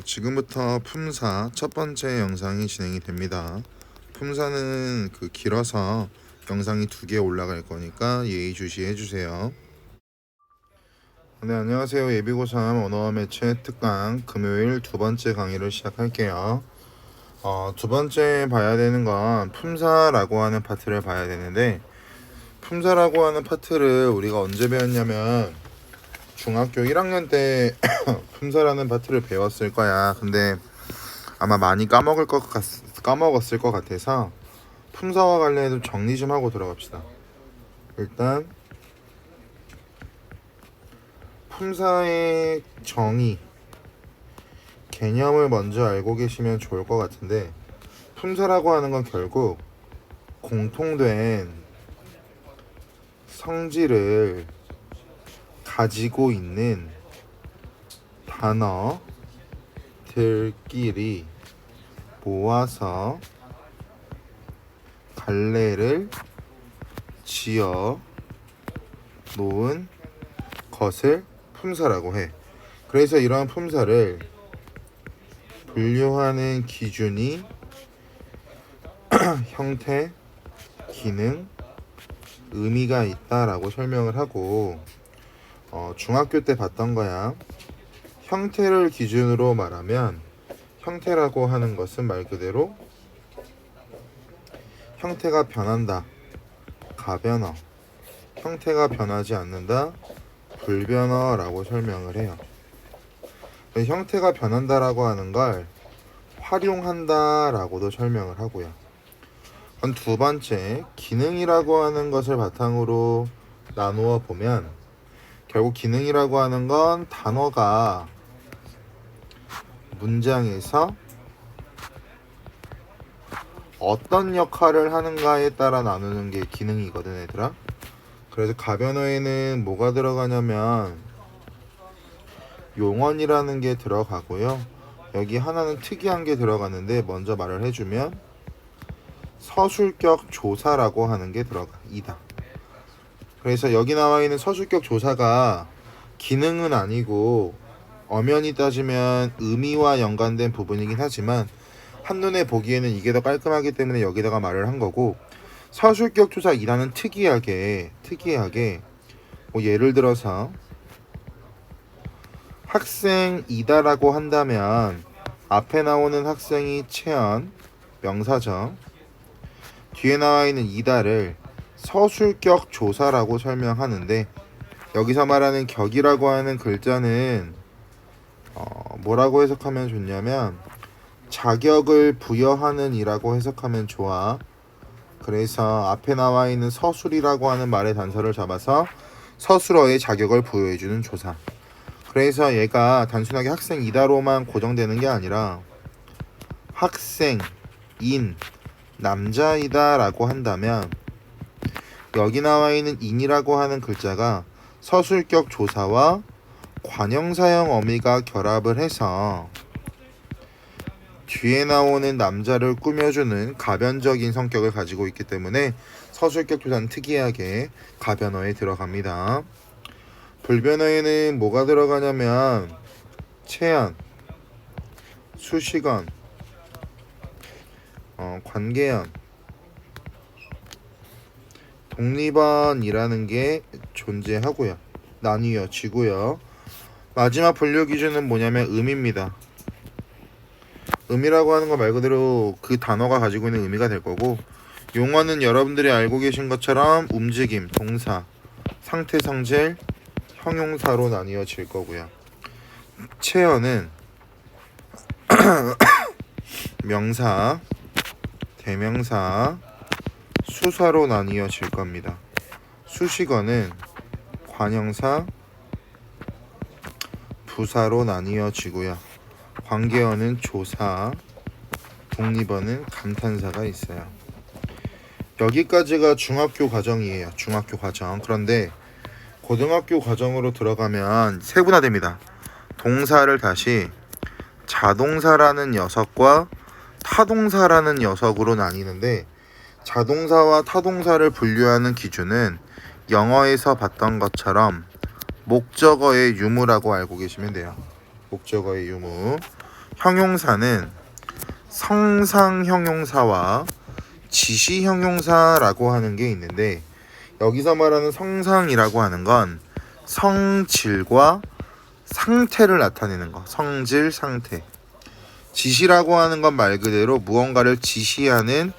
지금부터 품사 첫 번째 영상이 진행이 됩니다. 품사는 길어서 영상이 2개 올라갈 거니까 예의주시해 주세요. 네, 안녕하세요. 예비고3 언어와 매체 특강 금요일 2번째 강의를 시작할게요. 두 번째 봐야 되는 건 품사라고 하는 파트를 봐야 되는데, 품사라고 하는 파트를 우리가 언제 배웠냐면 중학교 1학년 때 품사라는 파트를 배웠을 거야. 근데 아마 많이 까먹었을 것 같아서 품사와 관련해서 정리 좀 하고 들어갑시다. 일단 품사의 정의, 개념을 먼저 알고 계시면 좋을 것 같은데, 품사라고 하는 건 결국 공통된 성질을 가지고 있는 단어들끼리 모아서 갈래를 지어 놓은 것을 품사라고 해. 그래서 이러한 품사를 분류하는 기준이 형태, 기능, 의미가 있다라고 설명을 하고, 중학교 때 봤던 거야. 형태를 기준으로 말하면, 형태라고 하는 것은 말 그대로 형태가 변한다, 가변어, 형태가 변하지 않는다, 불변어라고 설명을 해요. 형태가 변한다라고 하는 걸 활용한다라고도 설명을 하고요. 그럼 두 번째, 기능이라고 하는 것을 바탕으로 나누어 보면, 결국 기능이라고 하는 건 단어가 문장에서 어떤 역할을 하는가에 따라 나누는 게 기능이거든, 얘들아. 그래서 가변어에는 뭐가 들어가냐면 용언이라는 게 들어가고요. 여기 하나는 특이한 게 들어가는데 먼저 말을 해주면 서술격 조사라고 하는 게 이다. 그래서 여기 나와 있는 서술격 조사가 기능은 아니고 엄연히 따지면 의미와 연관된 부분이긴 하지만 한눈에 보기에는 이게 더 깔끔하기 때문에 여기다가 말을 한 거고, 서술격 조사 2라는 특이하게 뭐 예를 들어서 학생이다라고 한다면 앞에 나오는 학생이 채연, 명사죠. 뒤에 나와 있는 이다를 서술격 조사라고 설명하는데, 여기서 말하는 격이라고 하는 글자는 뭐라고 해석하면 좋냐면 자격을 부여하는 이라고 해석하면 좋아. 그래서 앞에 나와 있는 서술이라고 하는 말의 단서를 잡아서 서술어의 자격을 부여해주는 조사. 그래서 얘가 단순하게 학생이다로만 고정되는 게 아니라 학생인 남자이다 라고 한다면 여기 나와 있는 인이라고 하는 글자가 서술격 조사와 관형사형 어미가 결합을 해서 뒤에 나오는 남자를 꾸며주는 가변적인 성격을 가지고 있기 때문에 서술격 조사는 특이하게 가변어에 들어갑니다. 불변어에는 뭐가 들어가냐면 채연, 수식어, 관계연, 독립언이라는 게 존재하고요. 나뉘어지고요. 마지막 분류 기준은 뭐냐면 의미입니다. 의미라고 하는 거 말 그대로 그 단어가 가지고 있는 의미가 될 거고, 용어는 여러분들이 알고 계신 것처럼 움직임, 동사, 상태, 성질, 형용사로 나뉘어질 거고요. 채연은 명사, 대명사, 수사로 나뉘어질 겁니다. 수식어는 관형사, 부사로 나뉘어지고요. 관계어는 조사, 독립어는 감탄사가 있어요. 여기까지가 중학교 과정이에요. 중학교 과정. 그런데 고등학교 과정으로 들어가면 세분화됩니다. 동사를 다시 자동사라는 녀석과 타동사라는 녀석으로 나뉘는데, 자동사와 타동사를 분류하는 기준은 영어에서 봤던 것처럼 목적어의 유무라고 알고 계시면 돼요. 목적어의 유무. 형용사는 성상 형용사와 지시 형용사라고 하는 게 있는데, 여기서 말하는 성상이라고 하는 건 성질과 상태를 나타내는 거, 성질, 상태. 지시라고 하는 건 말 그대로 무언가를 지시하는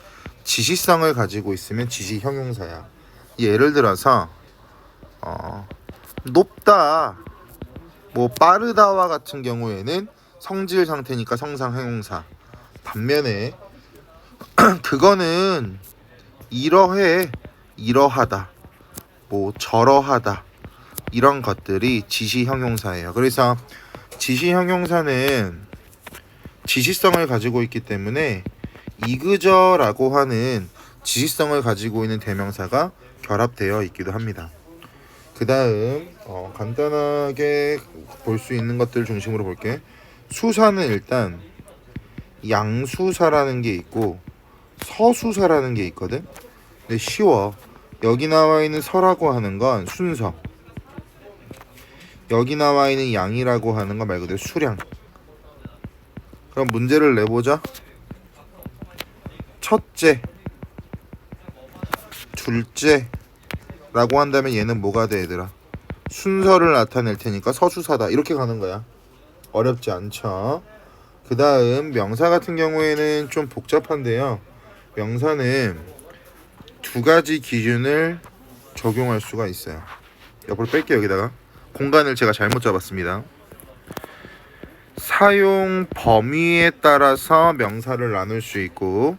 지시성을 가지고 있으면 지시 형용사야. 예를 들어서 높다, 뭐 빠르다와 같은 경우에는 성질 상태니까 성상 형용사. 반면에 그거는 이러해, 이러하다, 뭐 저러하다, 이런 것들이 지시 형용사예요. 그래서 지시 형용사는 지시성을 가지고 있기 때문에 이그저라고 하는 지시성을 가지고 있는 대명사가 결합되어 있기도 합니다. 그 다음 간단하게 볼 수 있는 것들을 중심으로 볼게. 수사는 일단 양수사라는 게 있고 서수사라는 게 있거든. 근데 쉬워. 여기 나와 있는 서라고 하는 건 순서, 여기 나와 있는 양이라고 하는 건 말 그대로 수량. 그럼 문제를 내보자. 첫째, 둘째 라고 한다면 얘는 뭐가 돼, 얘들아? 순서를 나타낼 테니까 서수사다, 이렇게 가는 거야. 어렵지 않죠? 그 다음 명사 같은 경우에는 좀 복잡한데요. 명사는 두 가지 기준을 적용할 수가 있어요. 옆으로 뺄게요. 여기다가 공간을 제가 잘못 잡았습니다. 사용 범위에 따라서 명사를 나눌 수 있고,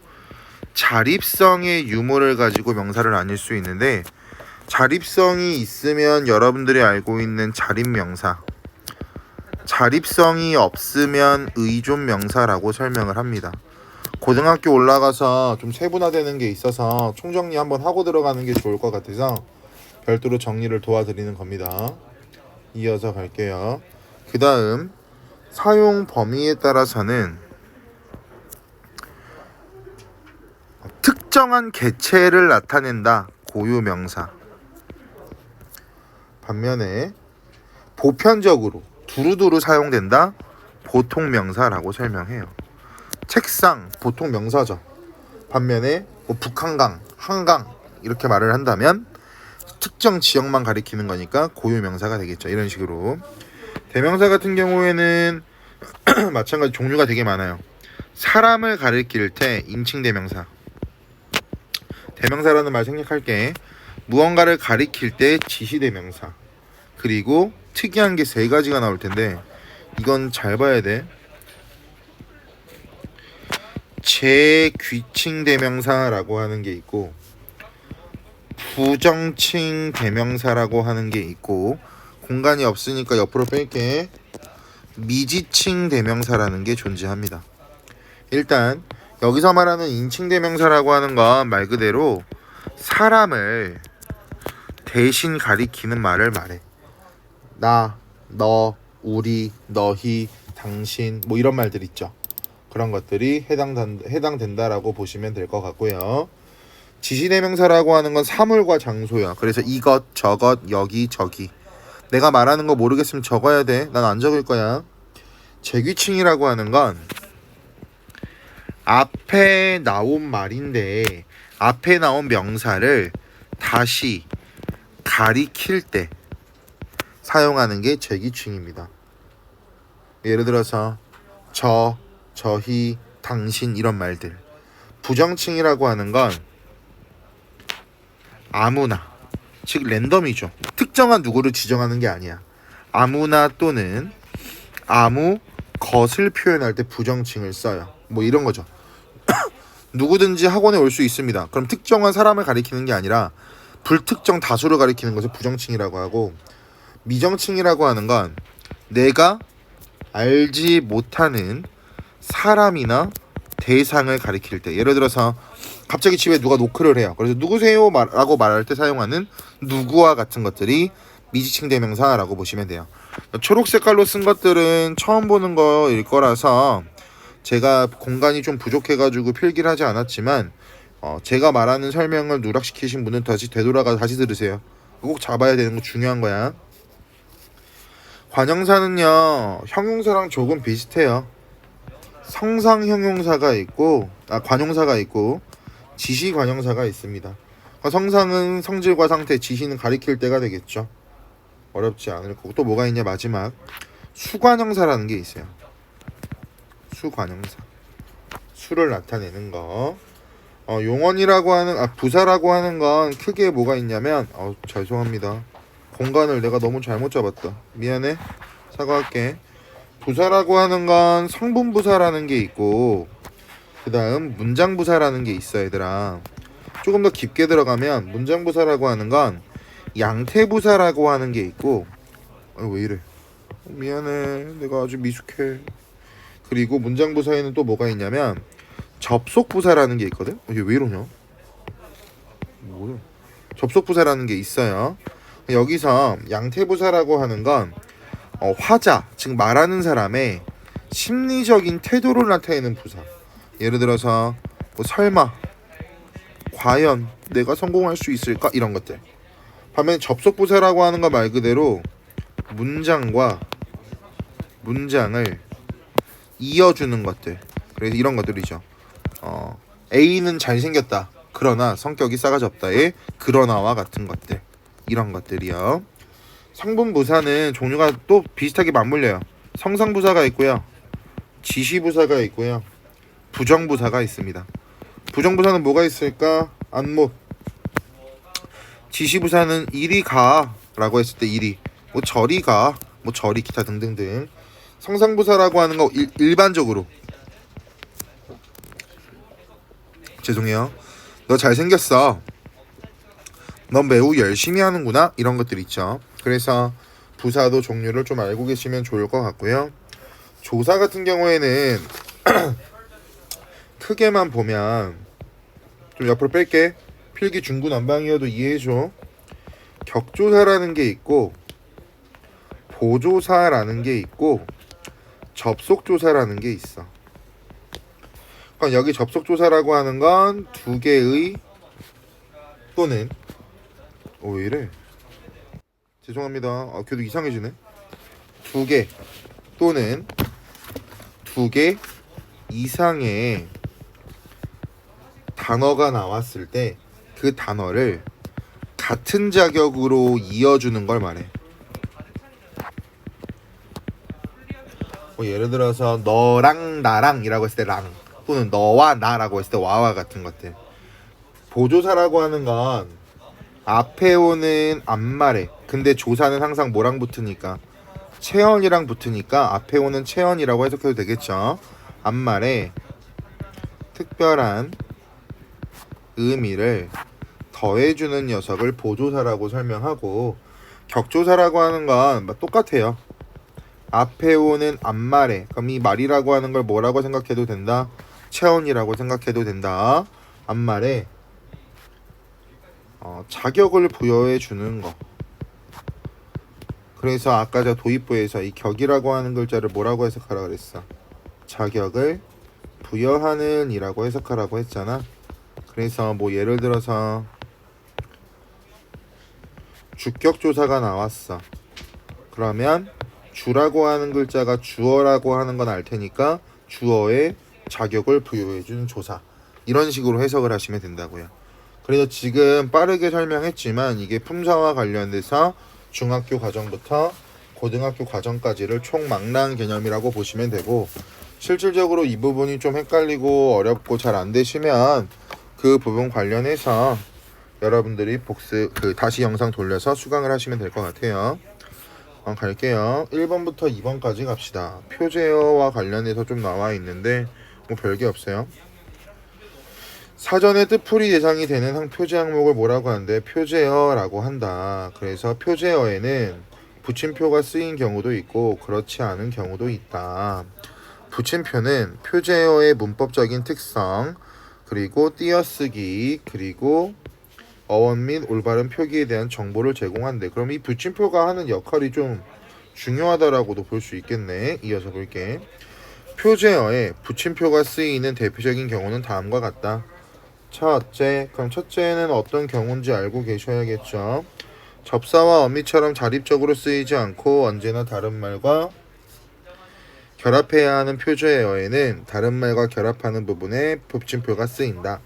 자립성의 유무를 가지고 명사를 나눌 수 있는데, 자립성이 있으면 여러분들이 알고 있는 자립명사, 자립성이 없으면 의존명사라고 설명을 합니다. 고등학교 올라가서 좀 세분화되는 게 있어서 총정리 한번 하고 들어가는 게 좋을 것 같아서 별도로 정리를 도와드리는 겁니다. 이어서 갈게요. 그 다음 사용 범위에 따라서는 특정한 개체를 나타낸다, 고유명사. 반면에 보편적으로 두루두루 사용된다, 보통명사라고 설명해요. 책상, 보통명사죠. 반면에 뭐 북한강, 한강 이렇게 말을 한다면 특정 지역만 가리키는 거니까 고유명사가 되겠죠. 이런 식으로. 대명사 같은 경우에는 마찬가지 종류가 되게 많아요. 사람을 가리킬 때 인칭대명사. 대명사라는 말 생략할게. 무언가를 가리킬 때 지시대명사. 그리고 특이한 게 세 가지가 나올 텐데 이건 잘 봐야 돼. 제귀칭 대명사라고 하는 게 있고, 부정칭 대명사라고 하는 게 있고, 공간이 없으니까 옆으로 뺄게. 미지칭 대명사라는 게 존재합니다. 일단 여기서 말하는 인칭 대명사라고 하는 건 말 그대로 사람을 대신 가리키는 말을 말해. 나, 너, 우리, 너희, 당신 뭐 이런 말들 있죠. 그런 것들이 해당된다라고 보시면 될 것 같고요. 지시대명사라고 하는 건 사물과 장소야. 그래서 이것, 저것, 여기, 저기. 내가 말하는 거 모르겠으면 적어야 돼. 난 안 적을 거야. 제귀칭이라고 하는 건 앞에 나온 말인데 앞에 나온 명사를 다시 가리킬 때 사용하는 게 제귀칭입니다. 예를 들어서 저, 저희, 당신 이런 말들. 부정칭이라고 하는 건 아무나, 즉 랜덤이죠. 특정한 누구를 지정하는 게 아니야. 아무나 또는 아무 것을 표현할 때 부정칭을 써요. 뭐 이런 거죠. 누구든지 학원에 올 수 있습니다. 그럼 특정한 사람을 가리키는 게 아니라 불특정 다수를 가리키는 것을 부정칭이라고 하고, 미정칭이라고 하는 건 내가 알지 못하는 사람이나 대상을 가리킬 때, 예를 들어서 갑자기 집에 누가 노크를 해요. 그래서 누구세요? 라고 말할 때 사용하는 누구와 같은 것들이 미지칭 대명사라고 보시면 돼요. 초록 색깔로 쓴 것들은 처음 보는 거일 거라서 제가 공간이 좀 부족해가지고 필기를 하지 않았지만 제가 말하는 설명을 누락시키신 분은 다시 되돌아가 다시 들으세요. 꼭 잡아야 되는 거 중요한 거야. 관형사는요 형용사랑 조금 비슷해요. 성상 형용사가 있고 관용사가 있고 지시 관용사가 있습니다. 성상은 성질과 상태, 지시는 가리킬 때가 되겠죠. 어렵지 않을 거고. 또 뭐가 있냐? 마지막 수관형사라는 게 있어요. 수관형사, 수를 나타내는 거. 용언이라고 하는 부사라고 하는 건 크게 뭐가 있냐면 죄송합니다. 공간을 내가 너무 잘못 잡았다. 미안해. 사과할게. 부사라고 하는 건 성분부사라는 게 있고, 그 다음 문장부사라는 게 있어. 얘들아, 조금 더 깊게 들어가면 문장부사라고 하는 건 양태부사라고 하는 게 있고, 왜 이래? 미안해, 내가 아주 미숙해. 그리고 문장부사에는 또 뭐가 있냐면 접속부사라는 게 있거든. 이게 왜 이러냐? 뭐야? 접속부사라는 게 있어요. 여기서 양태부사라고 하는 건 화자, 즉 말하는 사람의 심리적인 태도를 나타내는 부사. 예를 들어서 설마, 과연 내가 성공할 수 있을까? 이런 것들. 반면에 접속부사라고 하는 거 말 그대로 문장과 문장을 이어주는 것들. 그래서 이런 것들이죠. A는 잘생겼다. 그러나 성격이 싸가지 없다의 그러나와 같은 것들. 이런 것들이요. 성분부사는 종류가 또 비슷하게 맞물려요. 성상부사가 있고요. 지시부사가 있고요. 부정부사가 있습니다. 부정부사는 뭐가 있을까? 안못. 지시부사는 이리 가 라고 했을 때 이리, 저리 가, 저리, 기타 등등등. 성상부사라고 하는 거 일반적으로 죄송해요. 너 잘생겼어. 넌 매우 열심히 하는구나. 이런 것들 있죠. 그래서 부사도 종류를 좀 알고 계시면 좋을 것 같고요. 조사 같은 경우에는 크게만 보면, 좀 옆으로 뺄게. 필기 중구난방이어도 이해해줘. 격조사라는 게 있고, 보조사라는 게 있고, 접속조사라는 게 있어. 그러니까 여기 접속조사라고 하는 건 두 개의 또는 왜 이래? 죄송합니다. 걔도 이상해지네. 두 개 또는 두 개 이상의 단어가 나왔을 때 그 단어를 같은 자격으로 이어주는 걸 말해. 예를 들어서 너랑 나랑 이라고 했을 때 랑, 또는 너와 나라고 했을 때 와와 같은 것들. 보조사라고 하는 건 앞에 오는 앞말에, 근데 조사는 항상 뭐랑 붙으니까, 체언이랑 붙으니까 앞에 오는 체언이라고 해석해도 되겠죠. 앞말에 특별한 의미를 더해주는 녀석을 보조사라고 설명하고, 격조사라고 하는 건 똑같아요. 앞에 오는 앞말에, 그럼 이 말이라고 하는 걸 뭐라고 생각해도 된다? 체언이라고 생각해도 된다. 앞말에 자격을 부여해 주는 거. 그래서 아까 저 도입부에서 이 격이라고 하는 글자를 뭐라고 해석하라고 그랬어? 자격을 부여하는 이라고 해석하라고 했잖아. 그래서 예를 들어서 주격조사가 나왔어. 그러면 주라고 하는 글자가 주어라고 하는 건 알 테니까 주어에 자격을 부여해주는 조사. 이런 식으로 해석을 하시면 된다고요. 그래서 지금 빠르게 설명했지만 이게 품사와 관련돼서 중학교 과정부터 고등학교 과정까지를 총망라한 개념이라고 보시면 되고, 실질적으로 이 부분이 좀 헷갈리고 어렵고 잘 안 되시면 그 부분 관련해서 여러분들이 다시 영상 돌려서 수강을 하시면 될 것 같아요. 갈게요. 1번부터 2번까지 갑시다. 표제어와 관련해서 좀 나와 있는데 별게 없어요. 사전에 뜻풀이 대상이 되는 표제 항목을 뭐라고 하는데 표제어라고 한다. 그래서 표제어에는 붙임표가 쓰인 경우도 있고 그렇지 않은 경우도 있다. 붙임표는 표제어의 문법적인 특성, 그리고 띄어쓰기, 그리고 어원 및 올바른 표기에 대한 정보를 제공한대. 그럼 이 붙임표가 하는 역할이 좀 중요하다라고도 볼 수 있겠네. 이어서 볼게. 표제어에 붙임표가 쓰이는 대표적인 경우는 다음과 같다. 첫째, 그럼 첫째는 어떤 경우인지 알고 계셔야겠죠. 접사와 어미처럼 자립적으로 쓰이지 않고 언제나 다른 말과 결합해야 하는 표제어에는 다른 말과 결합하는 부분에 붙임표가 쓰인다.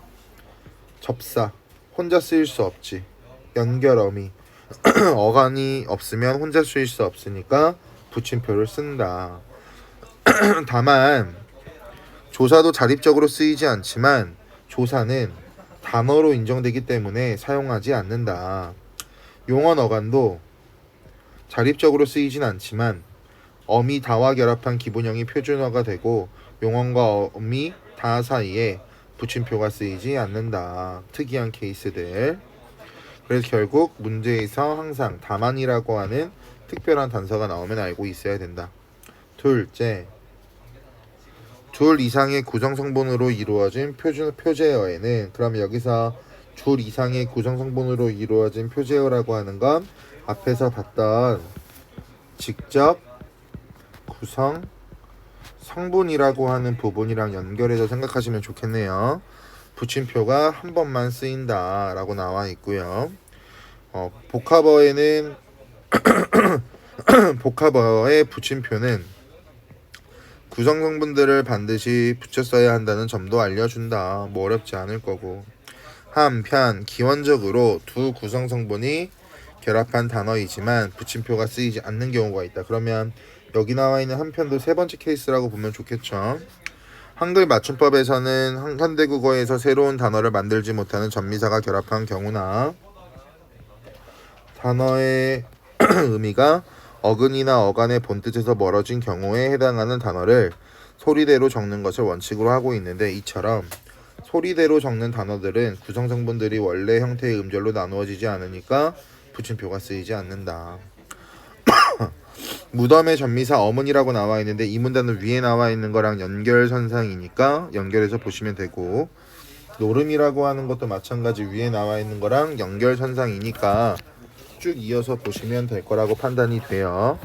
접사, 혼자 쓰일 수 없지. 연결 어미, 어간이 없으면 혼자 쓰일 수 없으니까 붙임표를 쓴다. 다만 조사도 자립적으로 쓰이지 않지만 조사는 단어로 인정되기 때문에 사용하지 않는다. 용언 어간도 자립적으로 쓰이진 않지만 어미 다와 결합한 기본형이 표준어가 되고 용언과 어미 다 사이에 붙임표가 쓰이지 않는다. 특이한 케이스들. 그래서 결국 문제에서 항상 다만이라고 하는 특별한 단서가 나오면 알고 있어야 된다. 둘째, 둘 이상의 구성성분으로 이루어진 표제어에는, 그럼 여기서 둘 이상의 구성성분으로 이루어진 표제어라고 하는 건 앞에서 봤던 직접 구성 성분이라고 하는 부분이랑 연결해서 생각하시면 좋겠네요. 붙임표가 한 번만 쓰인다 라고 나와 있고요. 복합어에는 복합어의 붙임표는 구성성분들을 반드시 붙여 써야 한다는 점도 알려준다. 뭐 어렵지 않을 거고. 한편 기원적으로 두 구성성분이 결합한 단어이지만 붙임표가 쓰이지 않는 경우가 있다. 그러면 여기 나와 있는 한편도 세 번째 케이스라고 보면 좋겠죠. 한글 맞춤법에서는 현대국어에서 새로운 단어를 만들지 못하는 전미사가 결합한 경우나 단어의 의미가 어근이나 어간의 본뜻에서 멀어진 경우에 해당하는 단어를 소리대로 적는 것을 원칙으로 하고 있는데, 이처럼 소리대로 적는 단어들은 구성성분들이 원래 형태의 음절로 나누어지지 않으니까 붙임표가 쓰이지 않는다. 무덤의 전미사 어문이라고 나와 있는데 이 문단은 위에 나와 있는 거랑 연결선상이니까 연결해서 보시면 되고, 노름이라고 하는 것도 마찬가지 위에 나와 있는 거랑 연결선상이니까 쭉 이어서 보시면 될 거라고 판단이 돼요.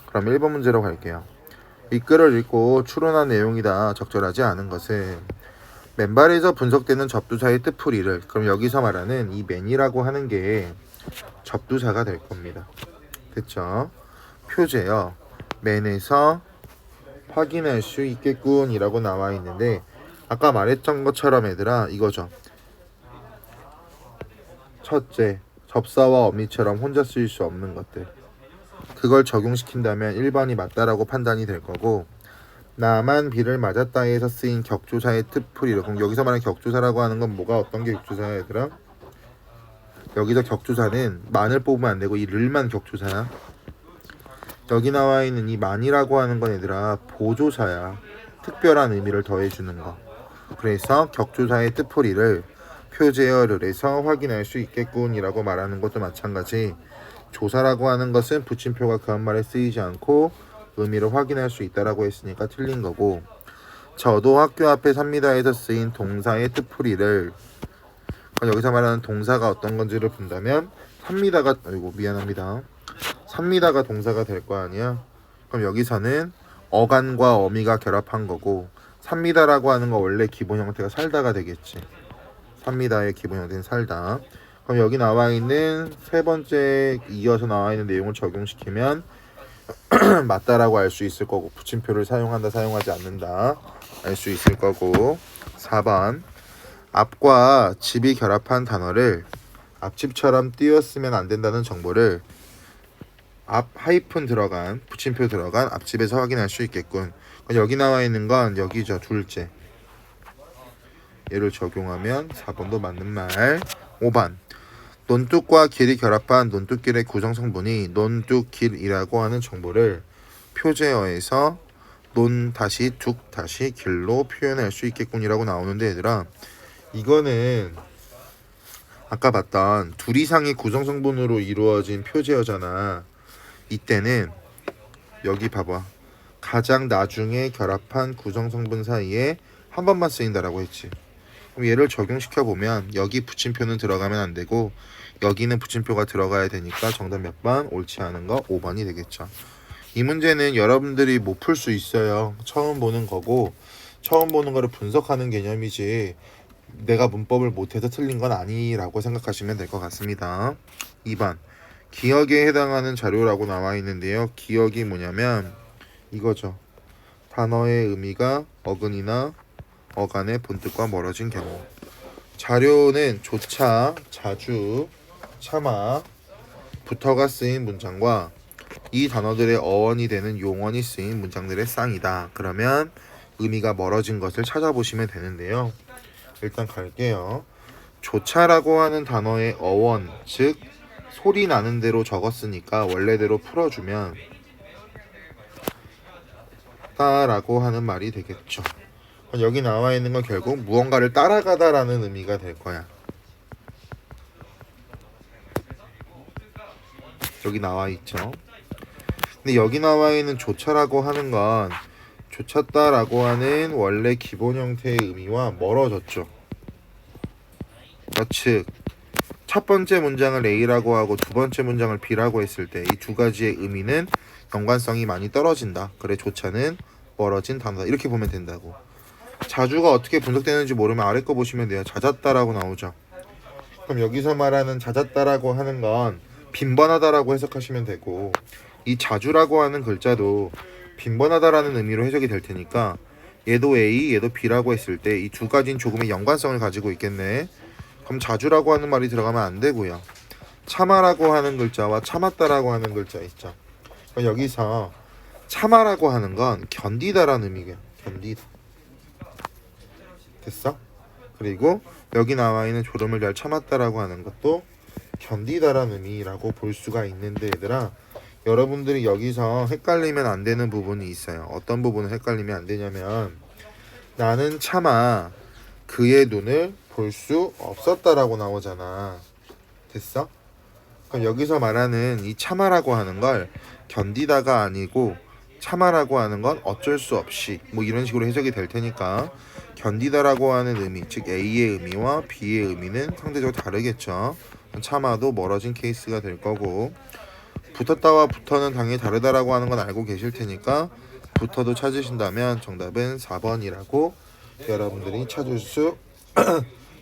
그럼 1번 문제로 갈게요. 이 글을 읽고 추론한 내용이다. 적절하지 않은 것은 맨발에서 분석되는 접두사의 뜻풀이를, 그럼 여기서 말하는 이 맨이라고 하는 게 접두사가 될 겁니다. 됐죠? 표제요. 맨에서 확인할 수 있겠군 이라고 나와 있는데, 아까 말했던 것처럼 얘들아 이거죠. 첫째, 접사와 어미처럼 혼자 쓰일 수 없는 것들, 그걸 적용시킨다면 1번이 맞다라고 판단이 될 거고, 나만 비를 맞았다에서 쓰인 격조사의 뜻풀이로, 그럼 여기서 말하는 격조사라고 하는 건 뭐가 어떤 게 격조사야 얘들아? 여기서 격조사는 만을 뽑으면 안 되고 이 를만 격조사야. 여기 나와 있는 이 만이라고 하는 건 얘들아 보조사야. 특별한 의미를 더해주는 거. 그래서 격조사의 뜻풀이를 표제어를 해서 확인할 수 있겠군 이라고 말하는 것도 마찬가지, 조사라고 하는 것은 붙임표가 그 한 말에 쓰이지 않고 의미를 확인할 수 있다라고 했으니까 틀린 거고, 저도 학교 앞에 삽니다에서 쓰인 동사의 뜻풀이를, 여기서 말하는 동사가 어떤 건지를 본다면 삽니다가, 삽니다가 동사가 될 거 아니야. 그럼 여기서는 어간과 어미가 결합한 거고, 삽니다라고 하는 거 원래 기본 형태가 살다가 되겠지. 삽니다의 기본 형태는 살다. 그럼 여기 나와 있는 세 번째 이어서 나와 있는 내용을 적용시키면 맞다라고 알 수 있을 거고, 붙임표를 사용한다 사용하지 않는다 알 수 있을 거고. 4번, 앞과 집이 결합한 단어를 앞집처럼 띄었으면 안 된다는 정보를 앞 하이픈 들어간 붙임표 들어간 앞집에서 확인할 수 있겠군. 여기 나와 있는 건 여기죠. 둘째, 얘를 적용하면 4번도 맞는 말. 5번, 논뚝과 길이 결합한 논뚝길의 구성성분이 논뚝길이라고 하는 정보를 표제어에서 논 다시 뚝 다시 길로 표현할 수 있겠군이라고 나오는데 얘들아, 이거는 아까 봤던 둘 이상의 구성성분으로 이루어진 표제어잖아. 이때는 여기 봐봐, 가장 나중에 결합한 구성성분 사이에 한 번만 쓰인다라고 했지. 그럼 얘를 적용시켜 보면 여기 붙임표는 들어가면 안 되고 여기는 붙임표가 들어가야 되니까 정답 몇 번? 옳지 않은 거 5번이 되겠죠. 이 문제는 여러분들이 못 풀 수 있어요. 처음 보는 거고, 처음 보는 거를 분석하는 개념이지 내가 문법을 못해서 틀린 건 아니라고 생각하시면 될 것 같습니다. 2번, 기억에 해당하는 자료라고 나와 있는데요. 기억이 뭐냐면 이거죠. 단어의 의미가 어근이나 어간의 본뜻과 멀어진 경우. 자료는 조차, 자주, 차마, 부터가 쓰인 문장과 이 단어들의 어원이 되는 용언이 쓰인 문장들의 쌍이다. 그러면 의미가 멀어진 것을 찾아보시면 되는데요. 일단 갈게요. 조차라고 하는 단어의 어원, 즉 소리 나는 대로 적었으니까 원래대로 풀어주면 따라고 하는 말이 되겠죠. 여기 나와 있는 건 결국 무언가를 따라가다라는 의미가 될 거야. 여기 나와 있죠. 근데 여기 나와 있는 조차라고 하는 건 조찼다라고 하는 원래 기본 형태의 의미와 멀어졌죠. 즉, 첫 번째 문장을 A라고 하고 두 번째 문장을 B라고 했을 때 이 두 가지의 의미는 연관성이 많이 떨어진다. 그래 조차는 멀어진 단어다. 이렇게 보면 된다고. 자주가 어떻게 분석되는지 모르면 아래 거 보시면 돼요. 잦았다라고 나오죠. 그럼 여기서 말하는 잦았다라고 하는 건 빈번하다라고 해석하시면 되고, 이 자주라고 하는 글자도 빈번하다라는 의미로 해석이 될 테니까 얘도 A, 얘도 B라고 했을 때 이 두 가지는 조금의 연관성을 가지고 있겠네. 그럼 자주라고 하는 말이 들어가면 안 되고요. 참아라고 하는 글자와 참았다라고 하는 글자 있죠. 그럼 여기서 참아라고 하는 건 견디다라는 의미예요. 견디다. 됐어? 그리고 여기 나와 있는 졸음을 잘 참았다라고 하는 것도 견디다라는 의미라고 볼 수가 있는데, 얘들아, 여러분들이 여기서 헷갈리면 안 되는 부분이 있어요. 어떤 부분을 헷갈리면 안 되냐면, 나는 참아 그의 눈을 볼 수 없었다라고 나오잖아. 됐어? 그럼 여기서 말하는 이 참아라고 하는 걸 견디다가 아니고 참아라고 하는 건 어쩔 수 없이 뭐 이런 식으로 해석이 될 테니까, 견디다라고 하는 의미, 즉 A의 의미와 B의 의미는 상대적으로 다르겠죠. 참아도 멀어진 케이스가 될 거고, 붙었다와 붙어는 당연히 다르다라고 하는 건 알고 계실 테니까 붙어도 찾으신다면 정답은 4번이라고 여러분들이 찾을 수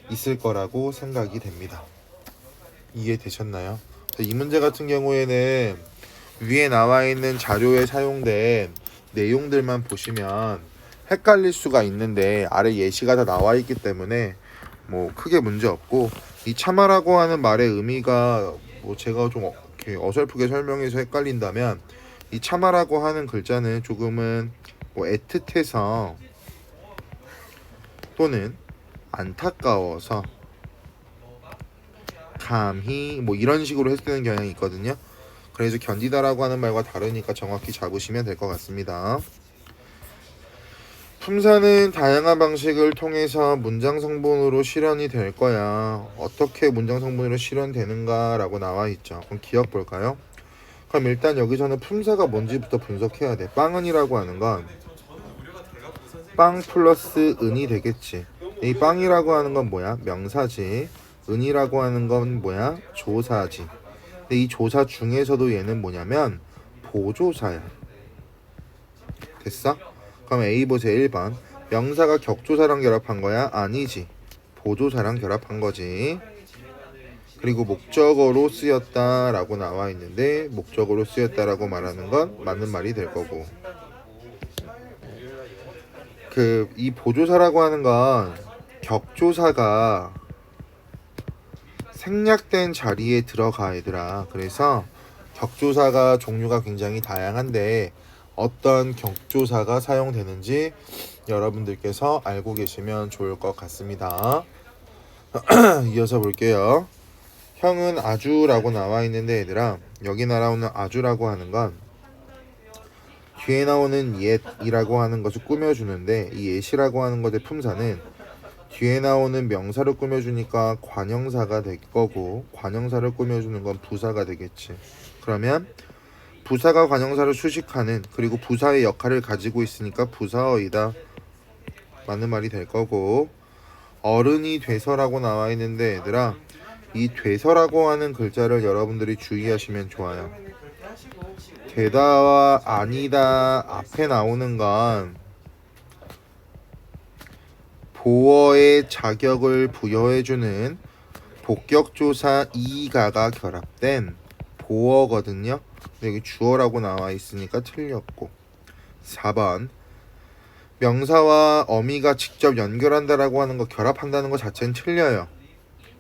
있을 거라고 생각이 됩니다. 이해되셨나요? 이 문제 같은 경우에는 위에 나와 있는 자료에 사용된 내용들만 보시면 헷갈릴 수가 있는데 아래 예시가 다 나와 있기 때문에 뭐 크게 문제 없고, 이 참아라고 하는 말의 의미가 뭐 제가 좀 이렇게 어설프게 설명해서 헷갈린다면, 이 참아라고 하는 글자는 조금은 뭐 애틋해서 또는 안타까워서 감히 뭐 이런 식으로 해석되는 경향이 있거든요. 그래서 견디다라고 하는 말과 다르니까 정확히 잡으시면 될 것 같습니다. 품사는 다양한 방식을 통해서 문장 성분으로 실현이 될 거야. 어떻게 문장 성분으로 실현되는가 라고 나와 있죠. 그럼 기억 볼까요? 그럼 일단 여기서는 품사가 뭔지부터 분석해야 돼. 빵은이라고 하는 건 빵 플러스 은이 되겠지. 이 빵이라고 하는 건 뭐야? 명사지. 은이라고 하는 건 뭐야? 조사지. 근데 이 조사 중에서도 얘는 뭐냐면 보조사야. 됐어? 그럼 A 보세요. 1번. 명사가 격조사랑 결합한 거야? 아니지. 보조사랑 결합한 거지. 그리고 목적어로 쓰였다라고 나와 있는데, 목적어로 쓰였다라고 말하는 건 맞는 말이 될 거고, 이 보조사라고 하는 건 격조사가 생략된 자리에 들어가, 얘들아. 그래서 격조사가 종류가 굉장히 다양한데 어떤 격조사가 사용되는지 여러분들께서 알고 계시면 좋을 것 같습니다. 이어서 볼게요. 형은 아주라고 나와 있는데, 얘들아, 여기 나오는 아주라고 하는 건 뒤에 나오는 옛이라고 하는 것을 꾸며주는데, 이 옛이라고 하는 것의 품사는 뒤에 나오는 명사를 꾸며주니까 관형사가 될 거고, 관형사를 꾸며주는 건 부사가 되겠지. 그러면 부사가 관형사를 수식하는, 그리고 부사의 역할을 가지고 있으니까 부사어이다. 맞는 말이 될 거고, 어른이 돼서라고 나와 있는데, 얘들아, 이 돼서라고 하는 글자를 여러분들이 주의하시면 좋아요. 되다와 아니다 앞에 나오는 건 보어의 자격을 부여해주는 복격조사 이가가 결합된 보어거든요. 여기 주어라고 나와 있으니까 틀렸고, 4번. 명사와 어미가 직접 연결한다라고 하는 거, 결합한다는 것 자체는 틀려요.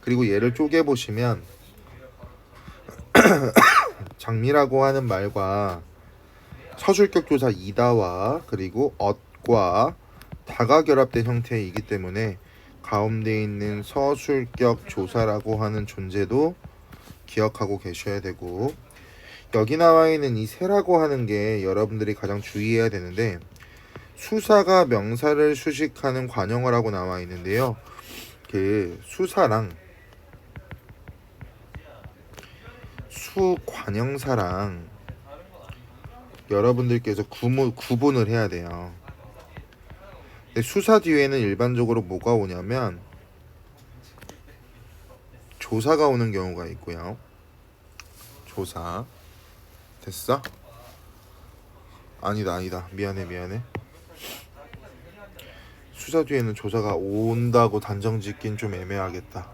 그리고 얘를 쪼개 보시면 장미라고 하는 말과 서술격 조사 이다와 그리고 엇과 다가 결합된 형태이기 때문에 가운데 있는 서술격 조사라고 하는 존재도 기억하고 계셔야 되고, 여기 나와 있는 이 세라고 하는 게 여러분들이 가장 주의해야 되는데, 수사가 명사를 수식하는 관형어라고 나와 있는데요. 그 수사랑 수관형사랑 여러분들께서 구분을 해야 돼요. 근데 수사 뒤에는 일반적으로 뭐가 오냐면 조사가 오는 경우가 있고요. 조사. 됐어? 아니다. 미안해. 수사 뒤에는 조사가 온다고 단정 짓긴 좀 애매하겠다.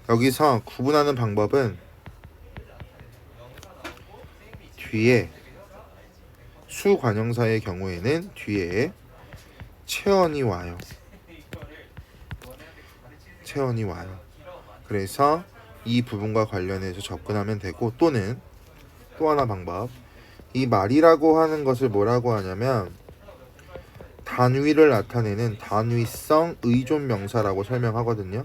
여기서 구분하는 방법은 뒤에 수관형사의 경우에는 뒤에 체언이 와요. 그래서 이 부분과 관련해서 접근하면 되고, 또는 또 하나 방법, 이 말이라고 하는 것을 뭐라고 하냐면 단위를 나타내는 단위성 의존 명사라고 설명하거든요.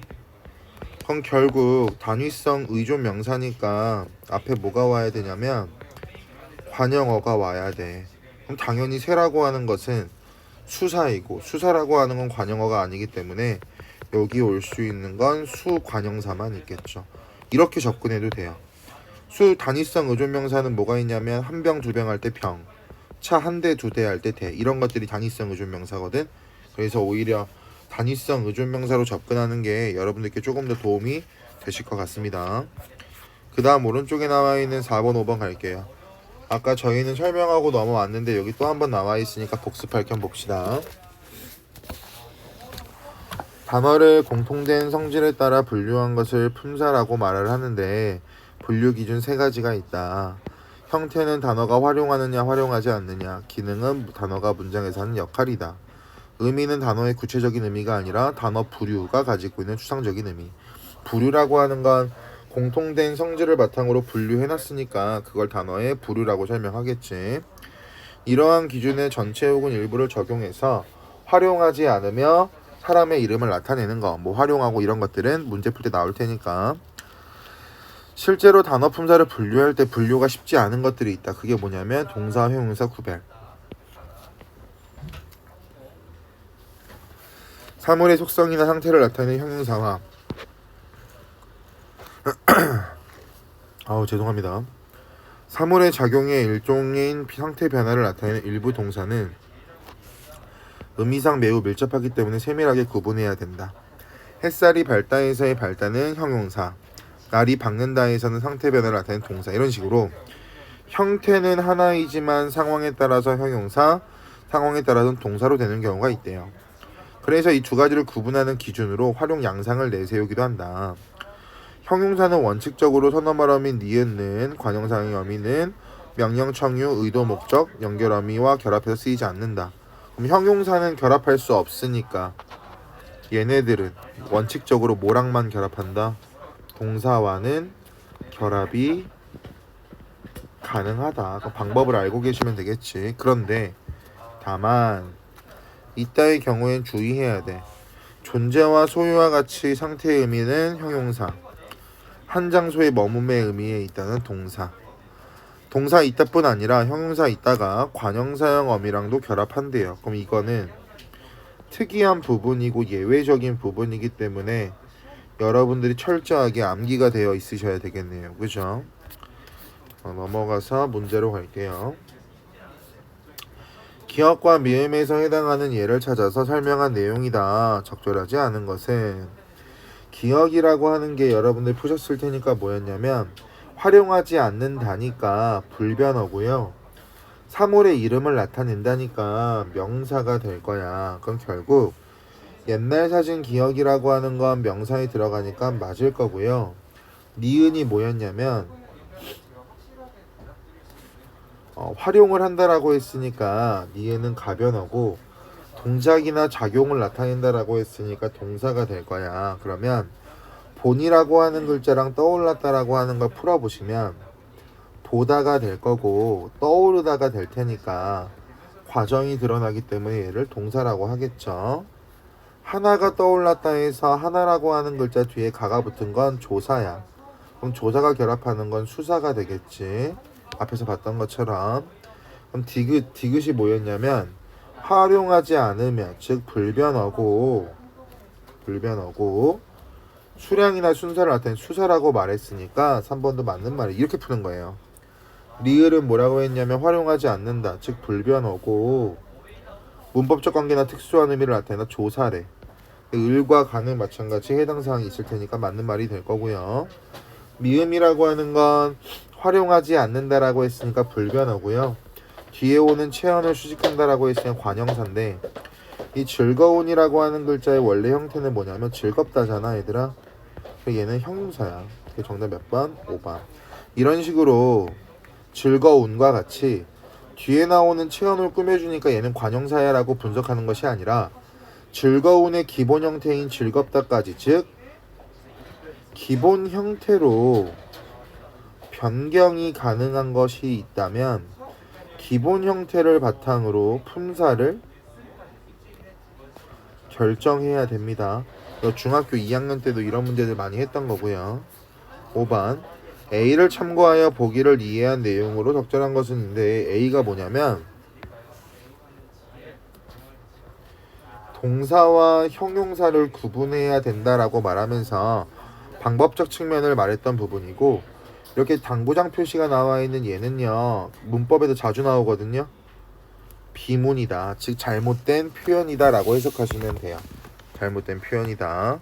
그럼 결국 단위성 의존 명사니까 앞에 뭐가 와야 되냐면 관형어가 와야 돼. 그럼 당연히 세라고 하는 것은 수사이고, 수사라고 하는 건 관형어가 아니기 때문에 여기 올 수 있는 건 수관형사만 있겠죠. 이렇게 접근해도 돼요. 수 단위성 의존명사는 뭐가 있냐면 한 병, 두 병 할 때 병, 차 한 대, 두 대 할 때 대, 이런 것들이 단위성 의존명사거든. 그래서 오히려 단위성 의존명사로 접근하는 게 여러분들께 조금 더 도움이 되실 것 같습니다. 그 다음 오른쪽에 나와 있는 4번, 5번 갈게요. 아까 저희는 설명하고 넘어왔는데 여기 또 한 번 나와 있으니까 복습할 겸 봅시다. 단어를 공통된 성질에 따라 분류한 것을 품사라고 말을 하는데, 분류 기준 세 가지가 있다. 형태는 단어가 활용하느냐 활용하지 않느냐, 기능은 단어가 문장에서 하는 역할이다, 의미는 단어의 구체적인 의미가 아니라 단어 부류가 가지고 있는 추상적인 의미. 부류라고 하는 건 공통된 성질을 바탕으로 분류해놨으니까 그걸 단어의 부류라고 설명하겠지. 이러한 기준의 전체 혹은 일부를 적용해서 활용하지 않으며 사람의 이름을 나타내는 거, 뭐 활용하고 이런 것들은 문제 풀 때 나올 테니까. 실제로 단어 품사를 분류할 때 분류가 쉽지 않은 것들이 있다. 그게 뭐냐면 동사, 형용사 구별, 사물의 속성이나 상태를 나타내는 형용사와 죄송합니다. 사물의 작용의 일종인 상태 변화를 나타내는 일부 동사는 의미상 매우 밀접하기 때문에 세밀하게 구분해야 된다. 햇살이 밝다에서의 밝다는 형용사, 날이 밝는다에서는 상태 변화를 나타내는 동사, 이런 식으로 형태는 하나이지만 상황에 따라서 형용사, 상황에 따라서는 동사로 되는 경우가 있대요. 그래서 이 두 가지를 구분하는 기준으로 활용 양상을 내세우기도 한다. 형용사는 원칙적으로 선어말 어미 니은는, 관형상의 어미는 명령, 청유, 의도, 목적, 연결 어미와 결합해서 쓰이지 않는다. 그럼 형용사는 결합할 수 없으니까 얘네들은 원칙적으로 뭐랑만 결합한다? 동사와는 결합이 가능하다. 그 방법을 알고 계시면 되겠지. 그런데 다만 이따의 경우엔 주의해야 돼. 존재와 소유와 같이 상태의 의미는 형용사, 한 장소의 머뭄의 의미에 있다는 동사, 동사 있다뿐 아니라 형용사 있다가 관형사형 어미랑도 결합한대요. 그럼 이거는 특이한 부분이고 예외적인 부분이기 때문에 여러분들이 철저하게 암기가 되어 있으셔야 되겠네요. 그죠? 넘어가서 문제로 갈게요. 기억과 미음에서 해당하는 예를 찾아서 설명한 내용이다. 적절하지 않은 것은, 기억이라고 하는 게 여러분들 푸셨을 테니까 뭐였냐면 활용하지 않는다니까 불변어고요. 사물의 이름을 나타낸다니까 명사가 될 거야. 그럼 결국 옛날 사진 기억이라고 하는 건 명사에 들어가니까 맞을 거고요. 니은이 뭐였냐면 활용을 한다라고 했으니까 니은은 가변어고 동작이나 작용을 나타낸다라고 했으니까 동사가 될 거야. 그러면 본이라고 하는 글자랑 떠올랐다라고 하는 걸 풀어보시면 보다가 될 거고 떠오르다가 될 테니까 과정이 드러나기 때문에 얘를 동사라고 하겠죠. 하나가 떠올랐다 해서 하나라고 하는 글자 뒤에 가가 붙은 건 조사야. 그럼 조사가 결합하는 건 수사가 되겠지. 앞에서 봤던 것처럼. 그럼 디귿이 뭐였냐면 활용하지 않으면, 즉 불변어고 수량이나 순서를 나타낸 수사라고 말했으니까 3번도 맞는 말이 이렇게 푸는 거예요. 리을은 뭐라고 했냐면 활용하지 않는다, 즉 불변어고 문법적 관계나 특수한 의미를 나타낸다, 조사래. 을과 간은 마찬가지 해당 사항이 있을 테니까 맞는 말이 될 거고요. 미음이라고 하는 건 활용하지 않는다라고 했으니까 불변어고요. 뒤에 오는 체언을 수식한다라고 했으면 관형사인데 이 즐거운이라고 하는 글자의 원래 형태는 뭐냐면 즐겁다잖아 얘들아. 얘는 형용사야. 정답 몇 번? 5번. 이런 식으로 즐거운과 같이 뒤에 나오는 체언을 꾸며주니까 얘는 관형사야 라고 분석하는 것이 아니라 즐거운의 기본 형태인 즐겁다까지, 즉 기본 형태로 변경이 가능한 것이 있다면 기본 형태를 바탕으로 품사를 결정해야 됩니다. 중학교 2학년 때도 이런 문제들 많이 했던 거고요. 5번 A를 참고하여 보기를 이해한 내용으로 적절한 것은 있는데 A가 뭐냐면 동사와 형용사를 구분해야 된다라고 말하면서 방법적 측면을 말했던 부분이고, 이렇게 당구장 표시가 나와 있는 얘는요 문법에도 자주 나오거든요. 비문이다, 즉 잘못된 표현이다 라고 해석하시면 돼요. 잘못된 표현이다.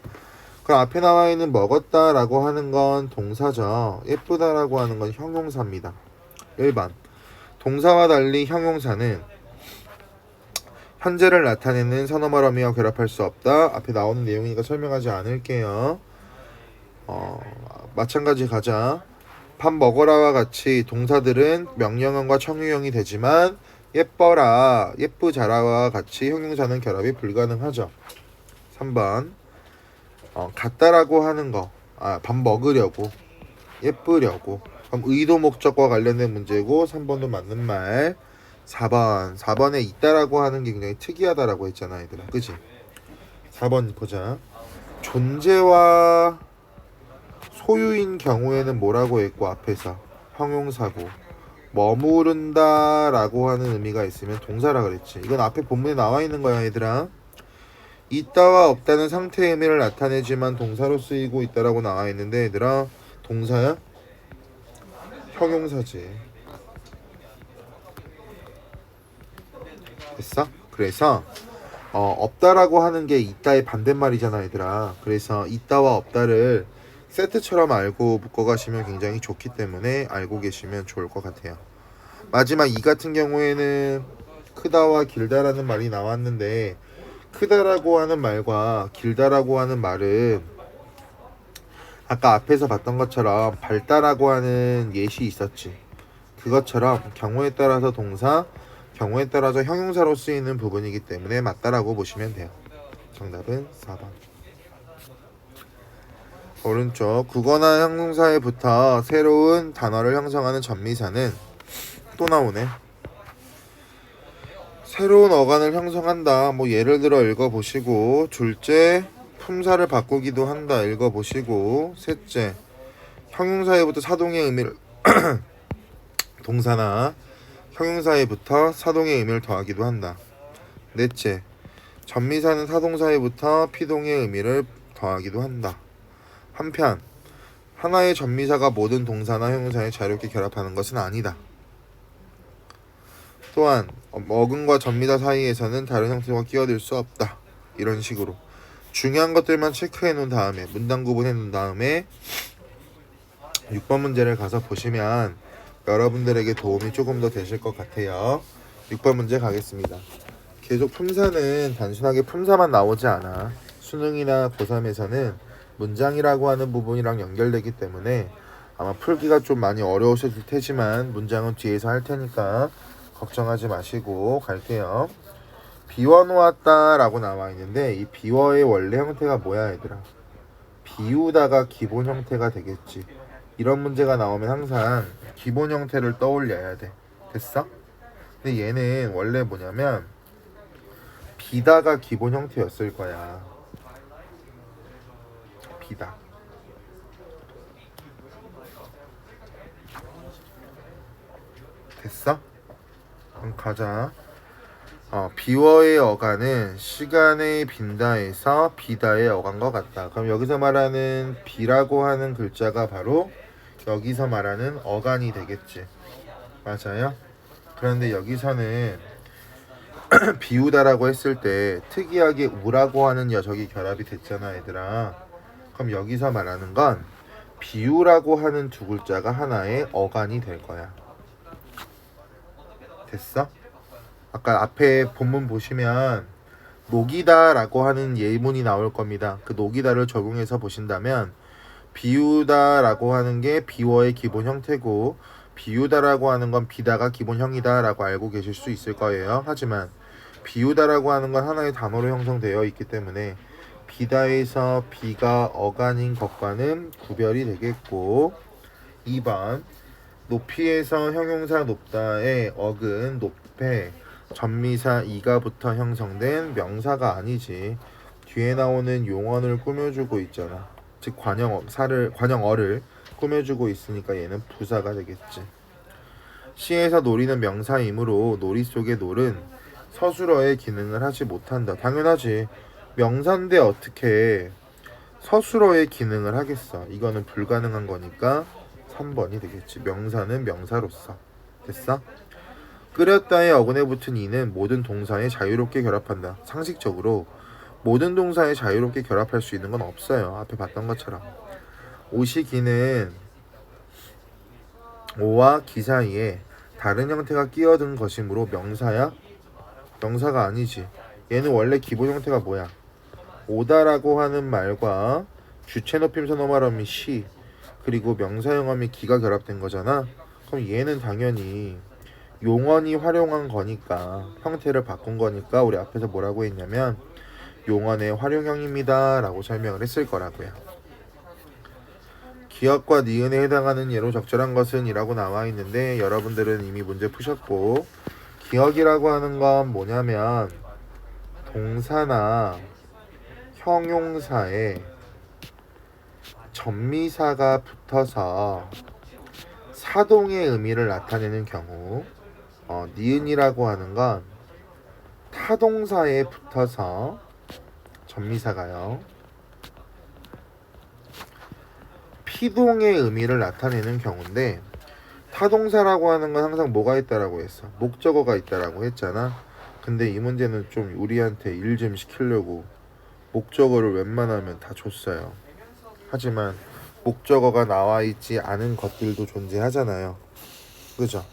그럼 앞에 나와 있는 먹었다 라고 하는 건 동사죠. 예쁘다 라고 하는 건 형용사입니다. 1번 동사와 달리 형용사는 현재를 나타내는 선어말 어미와 결합할 수 없다. 앞에 나오는 내용이니까 설명하지 않을게요. 마찬가지 가자. 밥 먹어라와 같이 동사들은 명령형과 청유형이 되지만 예뻐라, 예쁘자라와 같이 형용사는 결합이 불가능하죠. 3번 같다라고 하는 거, 밥 먹으려고, 예쁘려고. 그럼 의도 목적과 관련된 문제고 3번도 맞는 말. 4번에 있다라고 하는 게 굉장히 특이하다라고 했잖아 얘들아, 그치? 4번 보자. 존재와 소유인 경우에는 뭐라고 했고 앞에서 형용사고, 머무른다 라고 하는 의미가 있으면 동사라 그랬지. 이건 앞에 본문에 나와 있는 거야 얘들아. 있다와 없다는 상태의 의미를 나타내지만 동사로 쓰이고 있다라고 나와 있는데 얘들아, 동사야? 형용사지. 됐어? 그래서 없다라고 하는 게 있다의 반대말이잖아 얘들아. 그래서 있다와 없다를 세트처럼 알고 묶어가시면 굉장히 좋기 때문에 알고 계시면 좋을 것 같아요. 마지막 이 같은 경우에는 크다와 길다라는 말이 나왔는데 크다라고 하는 말과 길다라고 하는 말은 아까 앞에서 봤던 것처럼 밝다라고 하는 예시 있었지. 그것처럼 경우에 따라서 동사, 경우에 따라서 형용사로 쓰이는 부분이기 때문에 맞다라고 보시면 돼요. 정답은 4번. 오른쪽 국어나 형용사에 붙어 새로운 단어를 형성하는 전미사는 또 나오네. 새로운 어간을 형성한다. 뭐 예를 들어 읽어보시고, 둘째 품사를 바꾸기도 한다. 읽어보시고, 셋째 형용사에부터 사동의 의미를 동사나 형용사에부터 사동의 의미를 더하기도 한다. 넷째 전미사는 사동사에부터 피동의 의미를 더하기도 한다. 한편 하나의 전미사가 모든 동사나 형용사에 자유롭게 결합하는 것은 아니다. 또한 어근과 전미사 사이에서는 다른 형태가 끼어들 수 없다. 이런 식으로 중요한 것들만 체크해 놓은 다음에 문단 구분해 놓은 다음에 6번 문제를 가서 보시면 여러분들에게 도움이 조금 더 되실 것 같아요. 6번 문제 가겠습니다. 계속 품사는 단순하게 품사만 나오지 않아. 수능이나 고3에서는 문장이라고 하는 부분이랑 연결되기 때문에 아마 풀기가 좀 많이 어려우실 테지만 문장은 뒤에서 할 테니까 걱정하지 마시고 갈게요. 비워놓았다 라고 나와 있는데 이 비워의 원래 형태가 뭐야 얘들아? 비우다가 기본 형태가 되겠지. 이런 문제가 나오면 항상 기본 형태를 떠올려야 돼. 됐어? 근데 얘는 원래 뭐냐면 비다가 기본 형태였을 거야. 비다. 됐어? 그럼 가자. 비워의 어간은 시간의 빈다에서 비다의 어간과 같다. 그럼 여기서 말하는 비라고 하는 글자가 바로 여기서 말하는 어간이 되겠지. 맞아요? 그런데 여기서는 비우다라고 했을 때 특이하게 우라고 하는 녀석이 결합이 됐잖아 얘들아. 그럼 여기서 말하는 건 비우라고 하는 두 글자가 하나의 어간이 될 거야. 됐어? 아까 앞에 본문 보시면 녹이다 라고 하는 예문이 나올 겁니다. 그 녹이다를 적용해서 보신다면 비우다 라고 하는 게 비워의 기본 형태고 비우다 라고 하는 건 비다가 기본형이다 라고 알고 계실 수 있을 거예요. 하지만 비우다 라고 하는 건 하나의 단어로 형성되어 있기 때문에 비다에서 비가 어간인 것과는 구별이 되겠고, 2번 높이에서 형용사 높다의 어근 높에 전미사 이가 붙어 형성된 명사가 아니지. 뒤에 나오는 용언을 꾸며주고 있잖아. 즉 관형어를 꾸며주고 있으니까 얘는 부사가 되겠지. 시에서 놀이는 명사이므로 놀이 속의 놀은 서술어의 기능을 하지 못한다. 당연하지. 명사인데 어떻게 서술어의 기능을 하겠어. 이거는 불가능한 거니까 3번이 되겠지. 명사는 명사로서. 됐어? 끓였다의 어근에 붙은 이는 모든 동사에 자유롭게 결합한다. 상식적으로 모든 동사에 자유롭게 결합할 수 있는 건 없어요. 앞에 봤던 것처럼. 오시기는 오와 기 사이에 다른 형태가 끼어든 것이므로 명사야? 명사가 아니지. 얘는 원래 기본 형태가 뭐야? 오다라고 하는 말과 주체 높임 선어말음이 시 그리고 명사형음이 기가 결합된 거잖아. 그럼 얘는 당연히 용언이 활용한 거니까, 형태를 바꾼 거니까 우리 앞에서 뭐라고 했냐면 용언의 활용형입니다 라고 설명을 했을 거라고요. 기역과 니은에 해당하는 예로 적절한 것은 이라고 나와 있는데 여러분들은 이미 문제 푸셨고, 기역이라고 하는 건 뭐냐면 동사나 형용사에 전미사가 붙어서 사동의 의미를 나타내는 경우, 니은이라고 하는 건 타동사에 붙어서 전미사가요 피동의 의미를 나타내는 경우인데, 타동사라고 하는 건 항상 뭐가 있다라고 했어? 목적어가 있다라고 했잖아. 근데 이 문제는 좀 우리한테 일 좀 시키려고 목적어를 웬만하면 다 줬어요. 하지만 목적어가 나와 있지 않은 것들도 존재하잖아요. 그죠?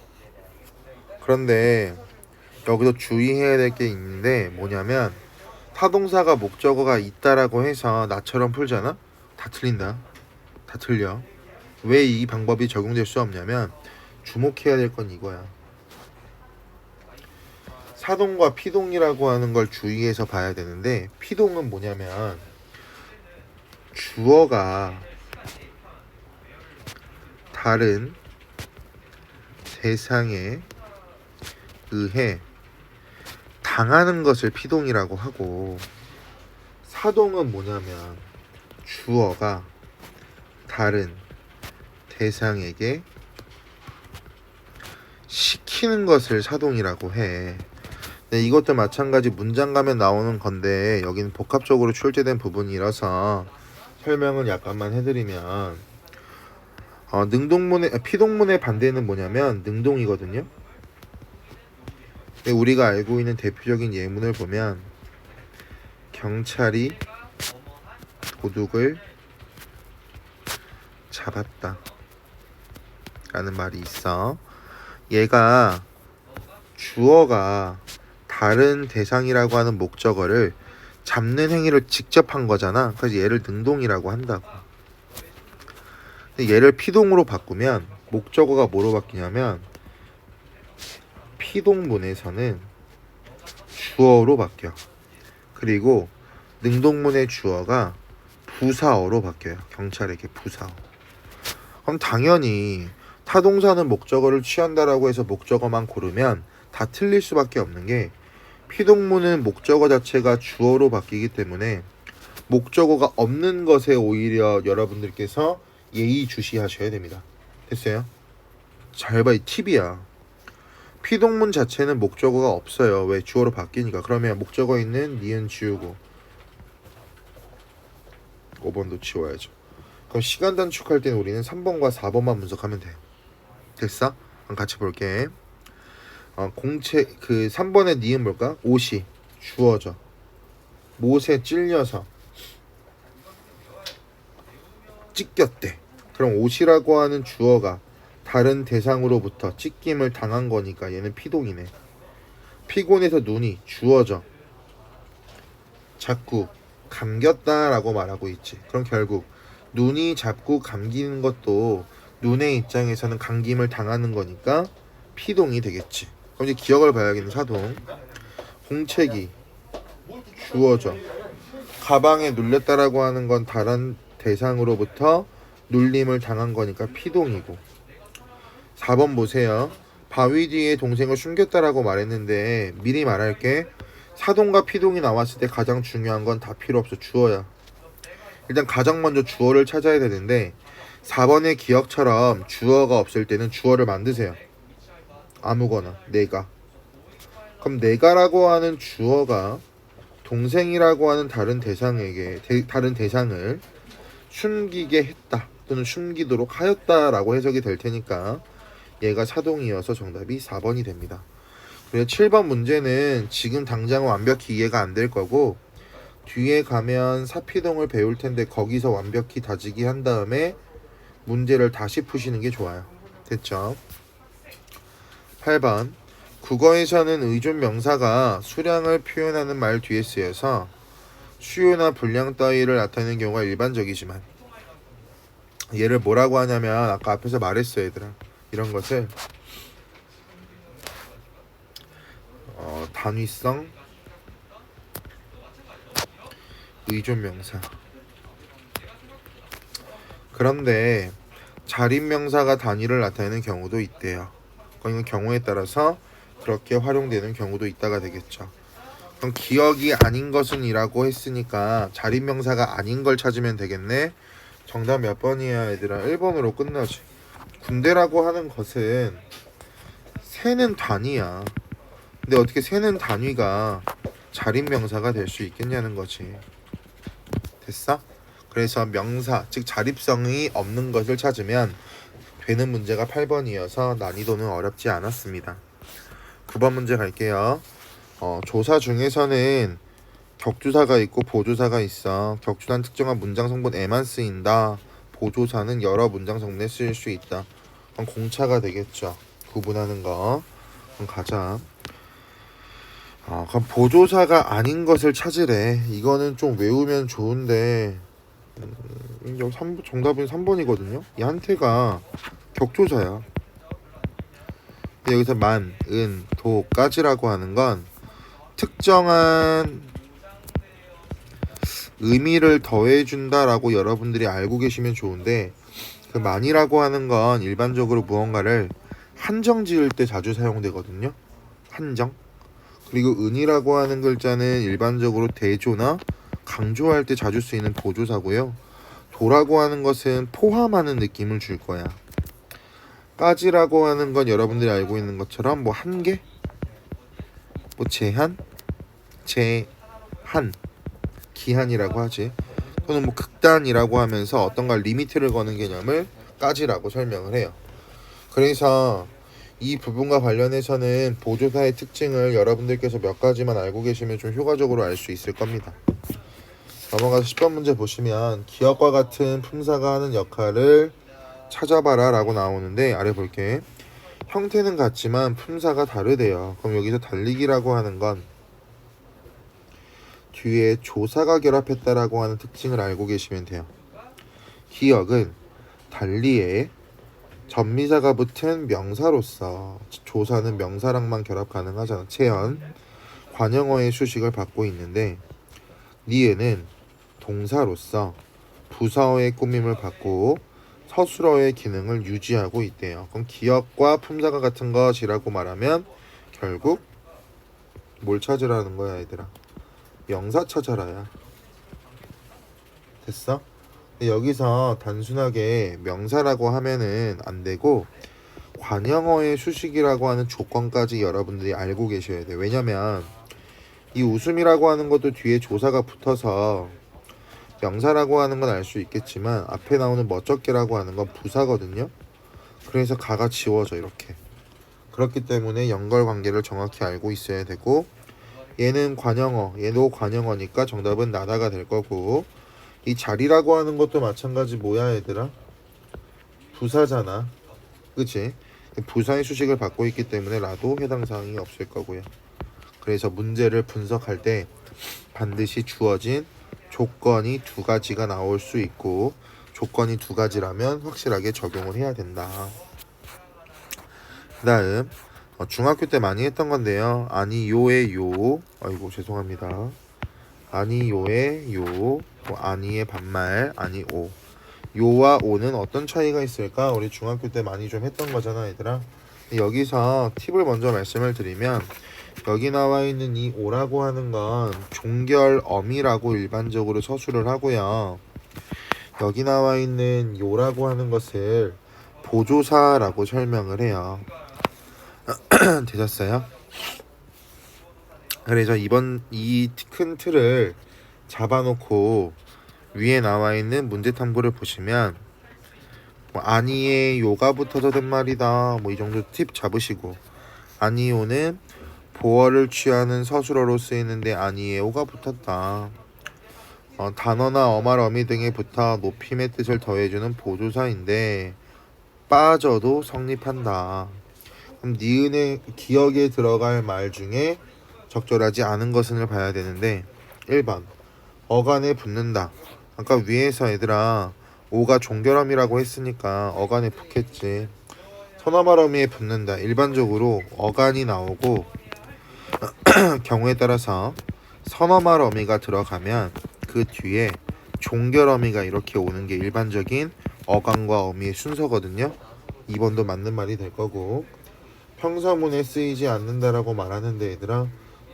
그런데 여기서 주의해야 될 게 있는데 뭐냐면, 타동사가 목적어가 있다라고 해서 나처럼 풀잖아? 다 틀린다. 다 틀려. 왜 이 방법이 적용될 수 없냐면 주목해야 될 건 이거야. 사동과 피동이라고 하는 걸 주의해서 봐야 되는데, 피동은 뭐냐면 주어가 다른 대상에 의해 당하는 것을 피동이라고 하고, 사동은 뭐냐면 주어가 다른 대상에게 시키는 것을 사동이라고 해. 네, 이것도 마찬가지 문장 가면 나오는 건데 여기는 복합적으로 출제된 부분이라서 설명을 약간만 해드리면, 피동문의 반대는 뭐냐면 능동이거든요. 근데 우리가 알고 있는 대표적인 예문을 보면 경찰이 도둑을 잡았다 라는 말이 있어. 얘가 주어가 다른 대상이라고 하는 목적어를 잡는 행위를 직접 한 거잖아. 그래서 얘를 능동이라고 한다고. 근데 얘를 피동으로 바꾸면 목적어가 뭐로 바뀌냐면, 피동문에서는 주어로 바뀌어. 그리고 능동문의 주어가 부사어로 바뀌어요. 경찰에게 부사어. 그럼 당연히 타동사는 목적어를 취한다라고 해서 목적어만 고르면 다 틀릴 수밖에 없는 게 피동문은 목적어 자체가 주어로 바뀌기 때문에 목적어가 없는 것에 오히려 여러분들께서 예의주시하셔야 됩니다. 됐어요? 잘 봐, 이 팁이야. 피동문 자체는 목적어가 없어요. 왜? 주어로 바뀌니까. 그러면 목적어 있는 니은 지우고 5번도 지워야죠. 그럼 시간 단축할 때는 우리는 3번과 4번만 분석하면 돼. 됐어? 그럼 같이 볼게. 공채 그 3번의 니은 뭘까? 옷이 주어져. 못에 찔려서 찢겼대. 그럼 옷이라고 하는 주어가 다른 대상으로부터 찢김을 당한 거니까 얘는 피동이네. 피곤해서 눈이 주어져 자꾸 감겼다라고 말하고 있지. 그럼 결국 눈이 자꾸 감기는 것도 눈의 입장에서는 감김을 당하는 거니까 피동이 되겠지. 그럼 이제 기억을 봐야겠는 사동. 공책이 주어져 가방에 눌렸다라고 하는 건 다른 대상으로부터 눌림을 당한 거니까 피동이고. 4번 보세요. 바위 뒤에 동생을 숨겼다라고 말했는데 미리 말할게. 사동과 피동이 나왔을 때 가장 중요한 건 다 필요 없어. 주어야. 일단 가장 먼저 주어를 찾아야 되는데 4번의 기억처럼 주어가 없을 때는 주어를 만드세요. 아무거나. 내가. 그럼 내가라고 하는 주어가 동생이라고 하는 다른 대상을 숨기게 했다 또는 숨기도록 하였다라고 해석이 될 테니까 얘가 사동이어서 정답이 4번이 됩니다. 그래서 7번 문제는 지금 당장 완벽히 이해가 안 될 거고 뒤에 가면 사피동을 배울 텐데 거기서 완벽히 다지기 한 다음에 문제를 다시 푸시는 게 좋아요. 됐죠? 8번 국어에서는 의존 명사가 수량을 표현하는 말 뒤에 쓰여서 수요나 분량 따위를 나타내는 경우가 일반적이지만 얘를 뭐라고 하냐면 아까 앞에서 말했어 얘들아. 이런 것을 단위성 의존 명사. 그런데 자립 명사가 단위를 나타내는 경우도 있대요. 이건 경우에 따라서 그렇게 활용되는 경우도 있다가 되겠죠. 그럼 기억이 아닌 것은 이라고 했으니까 자립 명사가 아닌 걸 찾으면 되겠네. 정답 몇 번이야 얘들아? 1번으로 끝나지. 군대라고 하는 것은 세는 단위야. 근데 어떻게 세는 단위가 자립 명사가 될 수 있겠냐는 거지. 됐어? 그래서 명사, 즉 자립성이 없는 것을 찾으면 되는 문제가 8번이어서 난이도는 어렵지 않았습니다. 9번 문제 갈게요. 조사 중에서는 격주사가 있고 보조사가 있어. 격주사는 특정한 문장 성분에만 쓰인다. 보조사는 여러 문장 성분에 쓰일 수 있다. 그럼 공차가 되겠죠. 구분하는 거. 그럼 가자. 그럼 보조사가 아닌 것을 찾으래. 이거는 좀 외우면 좋은데 여기 정답은 3번이거든요. 이 한태가 격조사야. 근데 여기서 만, 은, 도까지라고 하는 건 특정한 의미를 더해준다라고 여러분들이 알고 계시면 좋은데 그 만이라고 하는 건 일반적으로 무언가를 한정 지을 때 자주 사용되거든요. 한정. 그리고 은이라고 하는 글자는 일반적으로 대조나 강조할 때 자주 쓰이는 보조사고요. 도라고 하는 것은 포함하는 느낌을 줄 거야. 까지라고 하는 건 여러분들이 알고 있는 것처럼 뭐 한계? 뭐 제한? 제한 기한이라고 하지. 또는 뭐 극단이라고 하면서 어떤가 리미트를 거는 개념을 까지라고 설명을 해요. 그래서 이 부분과 관련해서는 보조사의 특징을 여러분들께서 몇 가지만 알고 계시면 좀 효과적으로 알 수 있을 겁니다. 넘어가서 10번 문제 보시면 기억과 같은 품사가 하는 역할을 찾아봐라 라고 나오는데 아래 볼게. 형태는 같지만 품사가 다르대요. 그럼 여기서 달리기라고 하는 건 뒤에 조사가 결합했다라고 하는 특징을 알고 계시면 돼요. 기억은 달리에 전미사가 붙은 명사로서 조사는 명사랑만 결합 가능하잖아. 체현 관형어의 수식을 받고 있는데 니은은 동사로서 부사어의 꾸밈을 받고 서술어의 기능을 유지하고 있대요. 그럼 기역과 품사가 같은 것이라고 말하면 결국 뭘 찾으라는 거야 얘들아? 명사 찾아라야. 됐어? 근데 여기서 단순하게 명사라고 하면은 안 되고 관형어의 수식이라고 하는 조건까지 여러분들이 알고 계셔야 돼요. 왜냐면 이 웃음이라고 하는 것도 뒤에 조사가 붙어서 명사라고 하는 건 알 수 있겠지만 앞에 나오는 멋쩍게라고 하는 건 부사거든요. 그래서 가가 지워져 이렇게. 그렇기 때문에 연결관계를 정확히 알고 있어야 되고 얘는 관형어, 얘도 관형어니까 정답은 나다가 될 거고 이 자리라고 하는 것도 마찬가지 뭐야 얘들아? 부사잖아. 그치? 부사의 수식을 받고 있기 때문에 라도 해당 사항이 없을 거고요. 그래서 문제를 분석할 때 반드시 주어진 조건이 두 가지가 나올 수 있고 조건이 두 가지라면 확실하게 적용을 해야 된다. 그 다음 중학교 때 많이 했던 건데요. 아니 요의 요, 아이고 죄송합니다. 아니 요의 요, 아니의 반말 아니 오. 요와 오는 어떤 차이가 있을까? 우리 중학교 때 많이 좀 했던 거잖아 얘들아. 여기서 팁을 먼저 말씀을 드리면 여기 나와 있는 이 오라고 하는 건 종결어미라고 일반적으로 서술을 하고요. 여기 나와 있는 요라고 하는 것을 보조사라고 설명을 해요. 되셨어요? 그래서 이번 이 큰 틀을 잡아놓고 위에 나와 있는 문제 탐구를 보시면 뭐 아니의 요가 붙어서 된 말이다 뭐 이 정도 팁 잡으시고 아니요는 보어를 취하는 서술어로 쓰이는데 아니의 오가 붙었다. 단어나 어말 어미 등에 붙어 높임의 뜻을 더해주는 보조사인데 빠져도 성립한다. 그럼 니은의 기억에 들어갈 말 중에 적절하지 않은 것을 봐야 되는데 1번 어간에 붙는다. 아까 위에서 얘들아 오가 종결어미라고 했으니까 어간에 붙겠지. 선어말 어미에 붙는다. 일반적으로 어간이 나오고 경우에 따라서 선어말 어미가 들어가면 그 뒤에 종결어미가 이렇게 오는 게 일반적인 어간과 어미의 순서거든요. 2번도 맞는 말이 될 거고 평서문에 쓰이지 않는다라고 말하는데 얘들아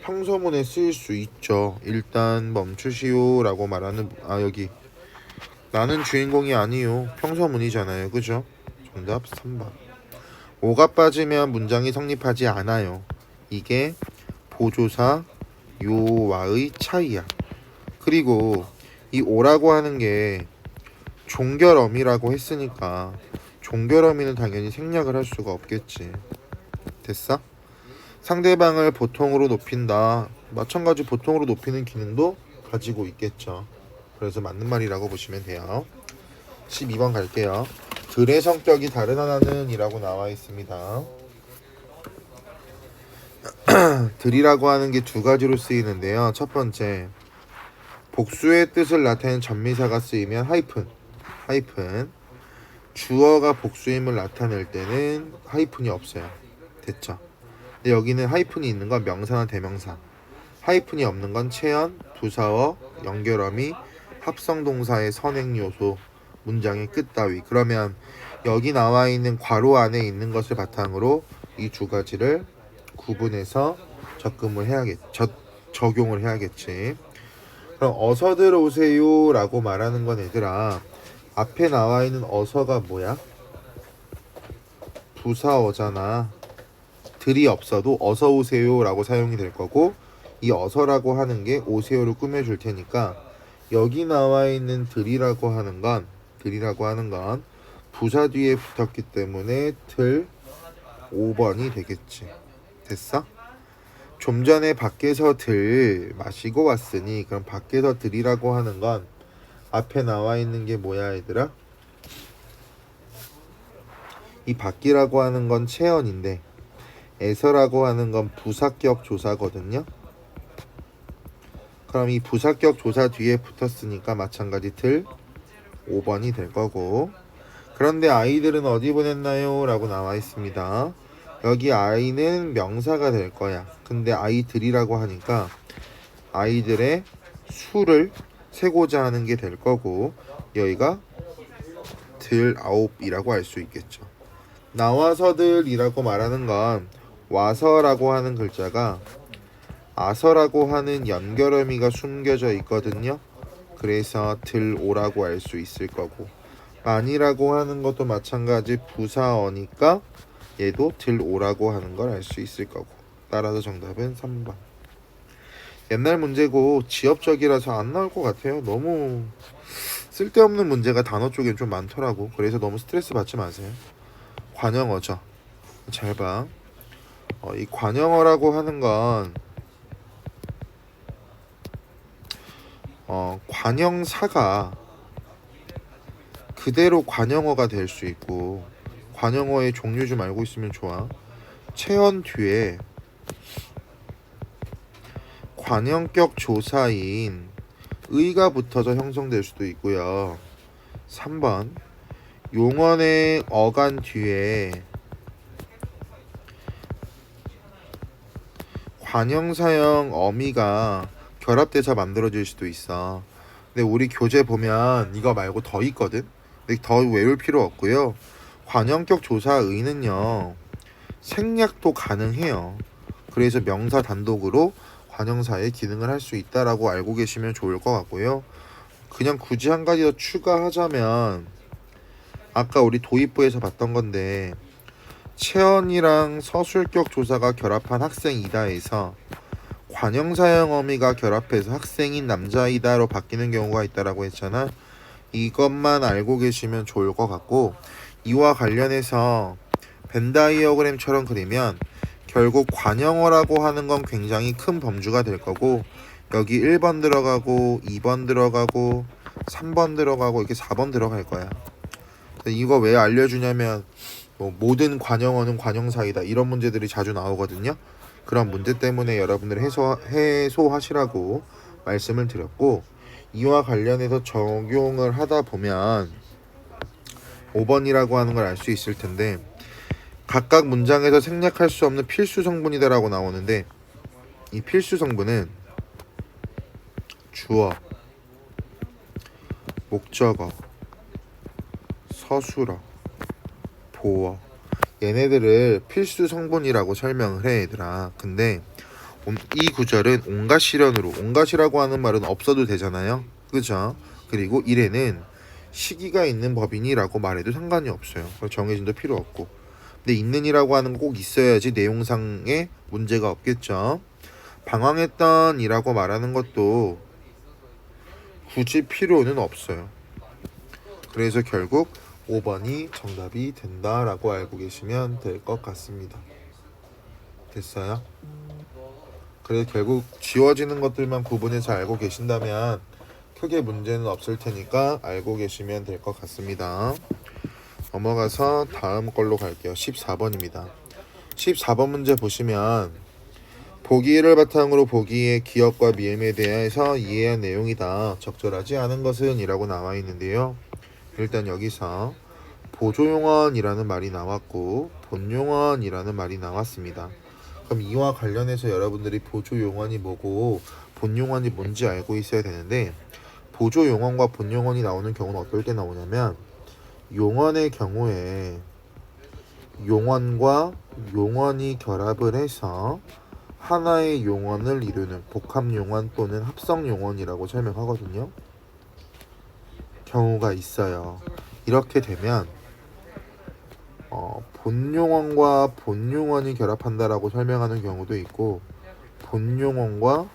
평서문에 쓰일 수 있죠. 일단 멈추시오 라고 말하는 여기 나는 주인공이 아니요 평서문이잖아요. 그죠? 정답 3번. 오가 빠지면 문장이 성립하지 않아요. 이게 보조사 요와의 차이야. 그리고 이 오라고 하는 게 종결어미라고 했으니까 종결어미는 당연히 생략을 할 수가 없겠지. 됐어? 상대방을 보통으로 높인다. 마찬가지 보통으로 높이는 기능도 가지고 있겠죠. 그래서 맞는 말이라고 보시면 돼요. 12번 갈게요. 글의 성격이 다른 하나는 이라고 나와 있습니다. 들이라고 하는 게 두 가지로 쓰이는데요. 첫 번째 복수의 뜻을 나타내는 전미사가 쓰이면 하이픈 주어가 복수임을 나타낼 때는 하이픈이 없어요. 됐죠? 근데 여기는 하이픈이 있는 건 명사나 대명사, 하이픈이 없는 건 체언, 부사어, 연결어미, 합성동사의 선행 요소, 문장의 끝 따위. 그러면 여기 나와 있는 괄호 안에 있는 것을 바탕으로 이 두 가지를 구분해서 적용을 해야겠지. 그럼 어서들 오세요 라고 말하는 건 얘들아 앞에 나와 있는 어서가 뭐야? 부사어잖아. 들이 없어도 어서 오세요 라고 사용이 될 거고 이 어서라고 하는 게 오세요를 꾸며줄 테니까 여기 나와 있는 들이라고 하는 건 부사 뒤에 붙었기 때문에 들 5번이 되겠지. 됐어? 좀 전에 밖에서 들 마시고 왔으니 그럼 밖에서 들이라고 하는 건 앞에 나와 있는 게 뭐야 얘들아? 이 밖이라고 하는 건 체언인데 에서라고 하는 건 부사격 조사거든요. 그럼 이 부사격 조사 뒤에 붙었으니까 마찬가지 들 5번이 될 거고 그런데 아이들은 어디 보냈나요? 라고 나와 있습니다. 여기 아이는 명사가 될 거야. 근데 아이들이라고 하니까 아이들의 수를 세고자 하는 게 될 거고, 여기가 들 아홉이라고 할 수 있겠죠. 나와서들이라고 말하는 건 와서라고 하는 글자가 아서라고 하는 연결어미가 숨겨져 있거든요. 그래서 들오라고 할 수 있을 거고, 만이라고 하는 것도 마찬가지 부사어니까 얘도 들오라고 하는 걸 알 수 있을 거고, 따라서 정답은 3번. 옛날 문제고 지엽적이라서 안 나올 것 같아요. 너무 쓸데없는 문제가 단어 쪽엔 좀 많더라고. 그래서 너무 스트레스 받지 마세요. 관형어죠. 잘 봐. 이 관형어라고 하는 건 관형사가 그대로 관형어가 될 수 있고, 관형어의 종류 좀 알고 있으면 좋아. 체언 뒤에 관형격 조사인 의가 붙어서 형성될 수도 있고요. 3번 용언의 어간 뒤에 관형사형 어미가 결합돼서 만들어질 수도 있어. 근데 우리 교재 보면 이거 말고 더 있거든. 근데 더 외울 필요 없고요. 관형격 조사의는요, 생략도 가능해요. 그래서 명사 단독으로 관형사의 기능을 할 수 있다라고 알고 계시면 좋을 것 같고요. 그냥 굳이 한 가지 더 추가하자면, 아까 우리 도입부에서 봤던 건데 체언이랑 서술격 조사가 결합한 학생이다에서 관형사형 어미가 결합해서 학생인 남자이다로 바뀌는 경우가 있다라고 했잖아. 이것만 알고 계시면 좋을 것 같고, 이와 관련해서 벤다이어그램처럼 그리면 결국 관형어라고 하는 건 굉장히 큰 범주가 될 거고, 여기 1번 들어가고 2번 들어가고 3번 들어가고 이렇게 4번 들어갈 거야. 이거 왜 알려주냐면 모든 관형어는 관형사이다 이런 문제들이 자주 나오거든요. 그런 문제 때문에 여러분들 해소하시라고 말씀을 드렸고, 이와 관련해서 적용을 하다 보면 5번이라고 하는 걸 알 수 있을 텐데, 각각 문장에서 생략할 수 없는 필수 성분이다라고 나오는데, 이 필수 성분은 주어, 목적어, 서술어, 보어, 얘네들을 필수 성분이라고 설명을 해 얘들아. 근데 이 구절은 온갖 실현으로, 온갖이라고 하는 말은 없어도 되잖아요. 그죠? 그리고 1에는 시기가 있는 법이니라고 말해도 상관이 없어요. 정해진도 필요 없고. 근데 있는이라고 하는 거 꼭 있어야지 내용상에 문제가 없겠죠. 방황했던 이라고 말하는 것도 굳이 필요는 없어요. 그래서 결국 5번이 정답이 된다라고 알고 계시면 될 것 같습니다. 됐어요? 그래서 결국 지워지는 것들만 구분해서 알고 계신다면 크게 문제는 없을 테니까 알고 계시면 될 것 같습니다. 넘어가서 다음 걸로 갈게요. 14번입니다. 14번 문제 보시면 보기를 바탕으로 보기의 기억과 미음에 대해서 이해한 내용이다. 적절하지 않은 것은 이라고 나와 있는데요. 일단 여기서 보조용언이라는 말이 나왔고 본용언이라는 말이 나왔습니다. 그럼 이와 관련해서 여러분들이 보조용언이 뭐고 본용언이 뭔지 알고 있어야 되는데, 보조용언과 본용언이 나오는 경우는 어떨 때 나오냐면, 용언의 경우에 용언과 용언이 결합을 해서 하나의 용언을 이루는 복합용언 또는 합성용언이라고 설명하거든요. 경우가 있어요. 이렇게 되면 본용언과 본용언이 결합한다라고 설명하는 경우도 있고, 본용언과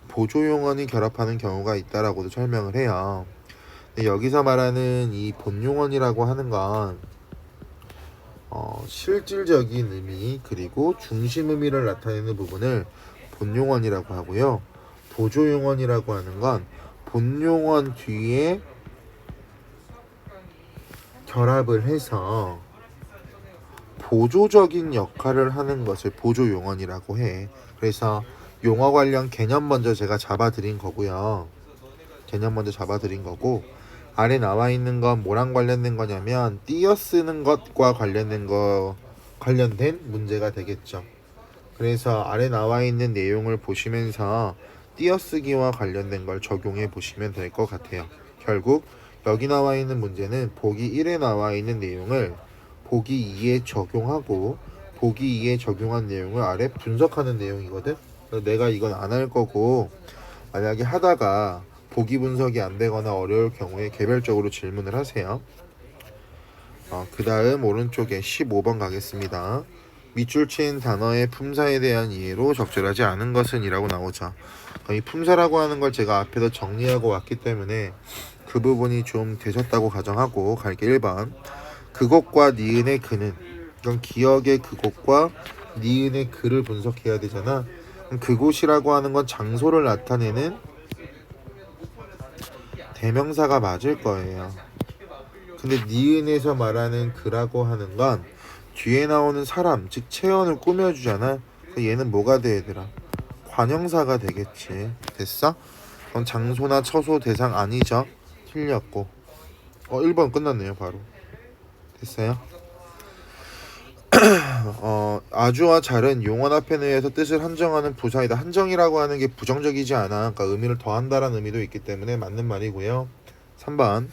보조용언이 결합하는 경우가 있다라고도 설명을 해요. 근데 여기서 말하는 이 본용언이라고 하는 건 실질적인 의미 그리고 중심 의미를 나타내는 부분을 본용언이라고 하고요. 보조용언이라고 하는 건 본용언 뒤에 결합을 해서 보조적인 역할을 하는 것을 보조용언이라고 해. 그래서 용어 관련 개념 먼저 제가 잡아드린 거고요. 개념 먼저 잡아드린 거고, 아래 나와 있는 건 뭐랑 관련된 거냐면 띄어쓰는 것과 관련된 관련된 문제가 되겠죠. 그래서 아래 나와 있는 내용을 보시면서 띄어쓰기와 관련된 걸 적용해 보시면 될 것 같아요. 결국 여기 나와 있는 문제는 보기 1에 나와 있는 내용을 보기 2에 적용하고 보기 2에 적용한 내용을 아래 분석하는 내용이거든. 내가 이건 안 할 거고 만약에 하다가 보기 분석이 안 되거나 어려울 경우에 개별적으로 질문을 하세요. 그 다음 오른쪽에 15번 가겠습니다. 밑줄 친 단어의 품사에 대한 이해로 적절하지 않은 것은 이라고 나오죠. 이 품사라고 하는 걸 제가 앞에서 정리하고 왔기 때문에 그 부분이 좀 되셨다고 가정하고 갈게. 1번 그곳과 니은의 그는, 이건 기억의 그곳과 니은의 그를 분석해야 되잖아. 그곳이라고 하는 건 장소를 나타내는 대명사가 맞을 거예요. 근데 니은에서 말하는 그라고 하는 건 뒤에 나오는 사람, 즉 체언을 꾸며주잖아. 얘는 뭐가 돼 얘들아? 관형사가 되겠지. 됐어? 그럼 장소나 처소 대상 아니죠? 틀렸고 1번 끝났네요. 바로 됐어요? 아주와 잘은 용언 앞에 의해서 뜻을 한정하는 부사이다. 한정이라고 하는 게 부정적이지 않아. 그러니까 의미를 더한다라는 의미도 있기 때문에 맞는 말이고요. 3번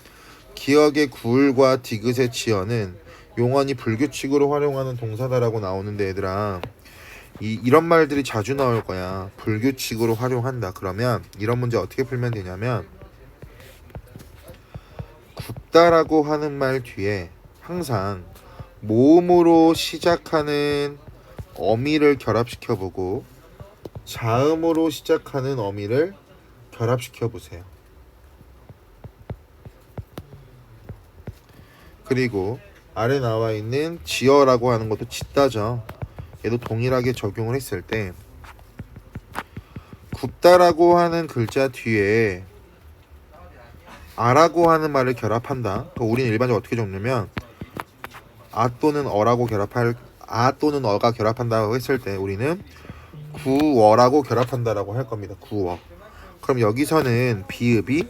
기억의 구울과 디귿의 지어는 용언이 불규칙으로 활용하는 동사다라고 나오는데 얘들아 이런 말들이 자주 나올 거야. 불규칙으로 활용한다. 그러면 이런 문제 어떻게 풀면 되냐면 굽다라고 하는 말 뒤에 항상 모음으로 시작하는 어미를 결합시켜보고 자음으로 시작하는 어미를 결합시켜보세요. 그리고 아래 나와 있는 지어라고 하는 것도 짓다죠. 얘도 동일하게 적용을 했을 때 굽다라고 하는 글자 뒤에 아라고 하는 말을 결합한다. 우리는 일반적으로 어떻게 적냐면 아 또는 어가 결합한다고 했을 때 우리는 구어라고 결합한다라고 할 겁니다. 구어. 그럼 여기서는 비읍이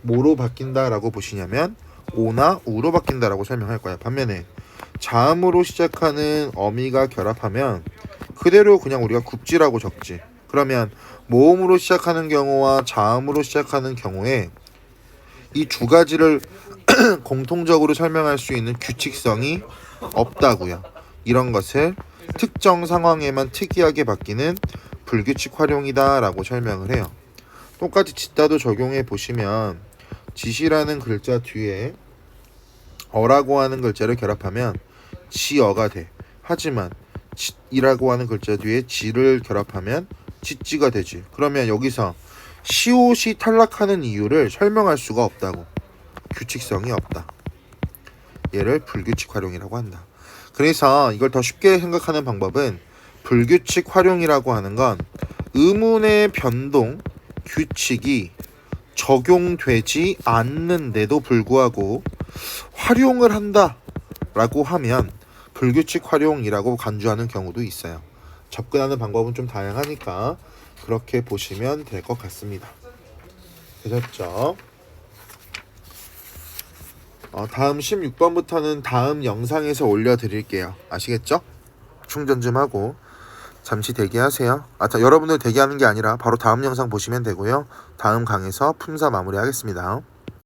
뭐로 바뀐다라고 보시냐면 오나 우로 바뀐다라고 설명할 거야. 반면에 자음으로 시작하는 어미가 결합하면 그대로 그냥 우리가 굽지라고 적지. 그러면 모음으로 시작하는 경우와 자음으로 시작하는 경우에 이 두 가지를 공통적으로 설명할 수 있는 규칙성이 없다고요. 이런 것을 특정 상황에만 특이하게 바뀌는 불규칙 활용이다 라고 설명을 해요. 똑같이 짓다도 적용해 보시면 짓이라는 글자 뒤에 어라고 하는 글자를 결합하면 지어가 돼. 하지만 짓이라고 하는 글자 뒤에 지를 결합하면 짓지가 되지. 그러면 여기서 시옷이 탈락하는 이유를 설명할 수가 없다고. 규칙성이 없다. 얘를 불규칙 활용이라고 한다. 그래서 이걸 더 쉽게 생각하는 방법은 불규칙 활용이라고 하는 건 의문의 변동, 규칙이 적용되지 않는데도 불구하고 활용을 한다 라고 하면 불규칙 활용이라고 간주하는 경우도 있어요. 접근하는 방법은 좀 다양하니까 그렇게 보시면 될 것 같습니다. 되셨죠? 다음 16번부터는 다음 영상에서 올려드릴게요. 아시겠죠? 충전 좀 하고 잠시 대기하세요. 여러분들 대기하는 게 아니라 바로 다음 영상 보시면 되고요. 다음 강에서 품사 마무리하겠습니다.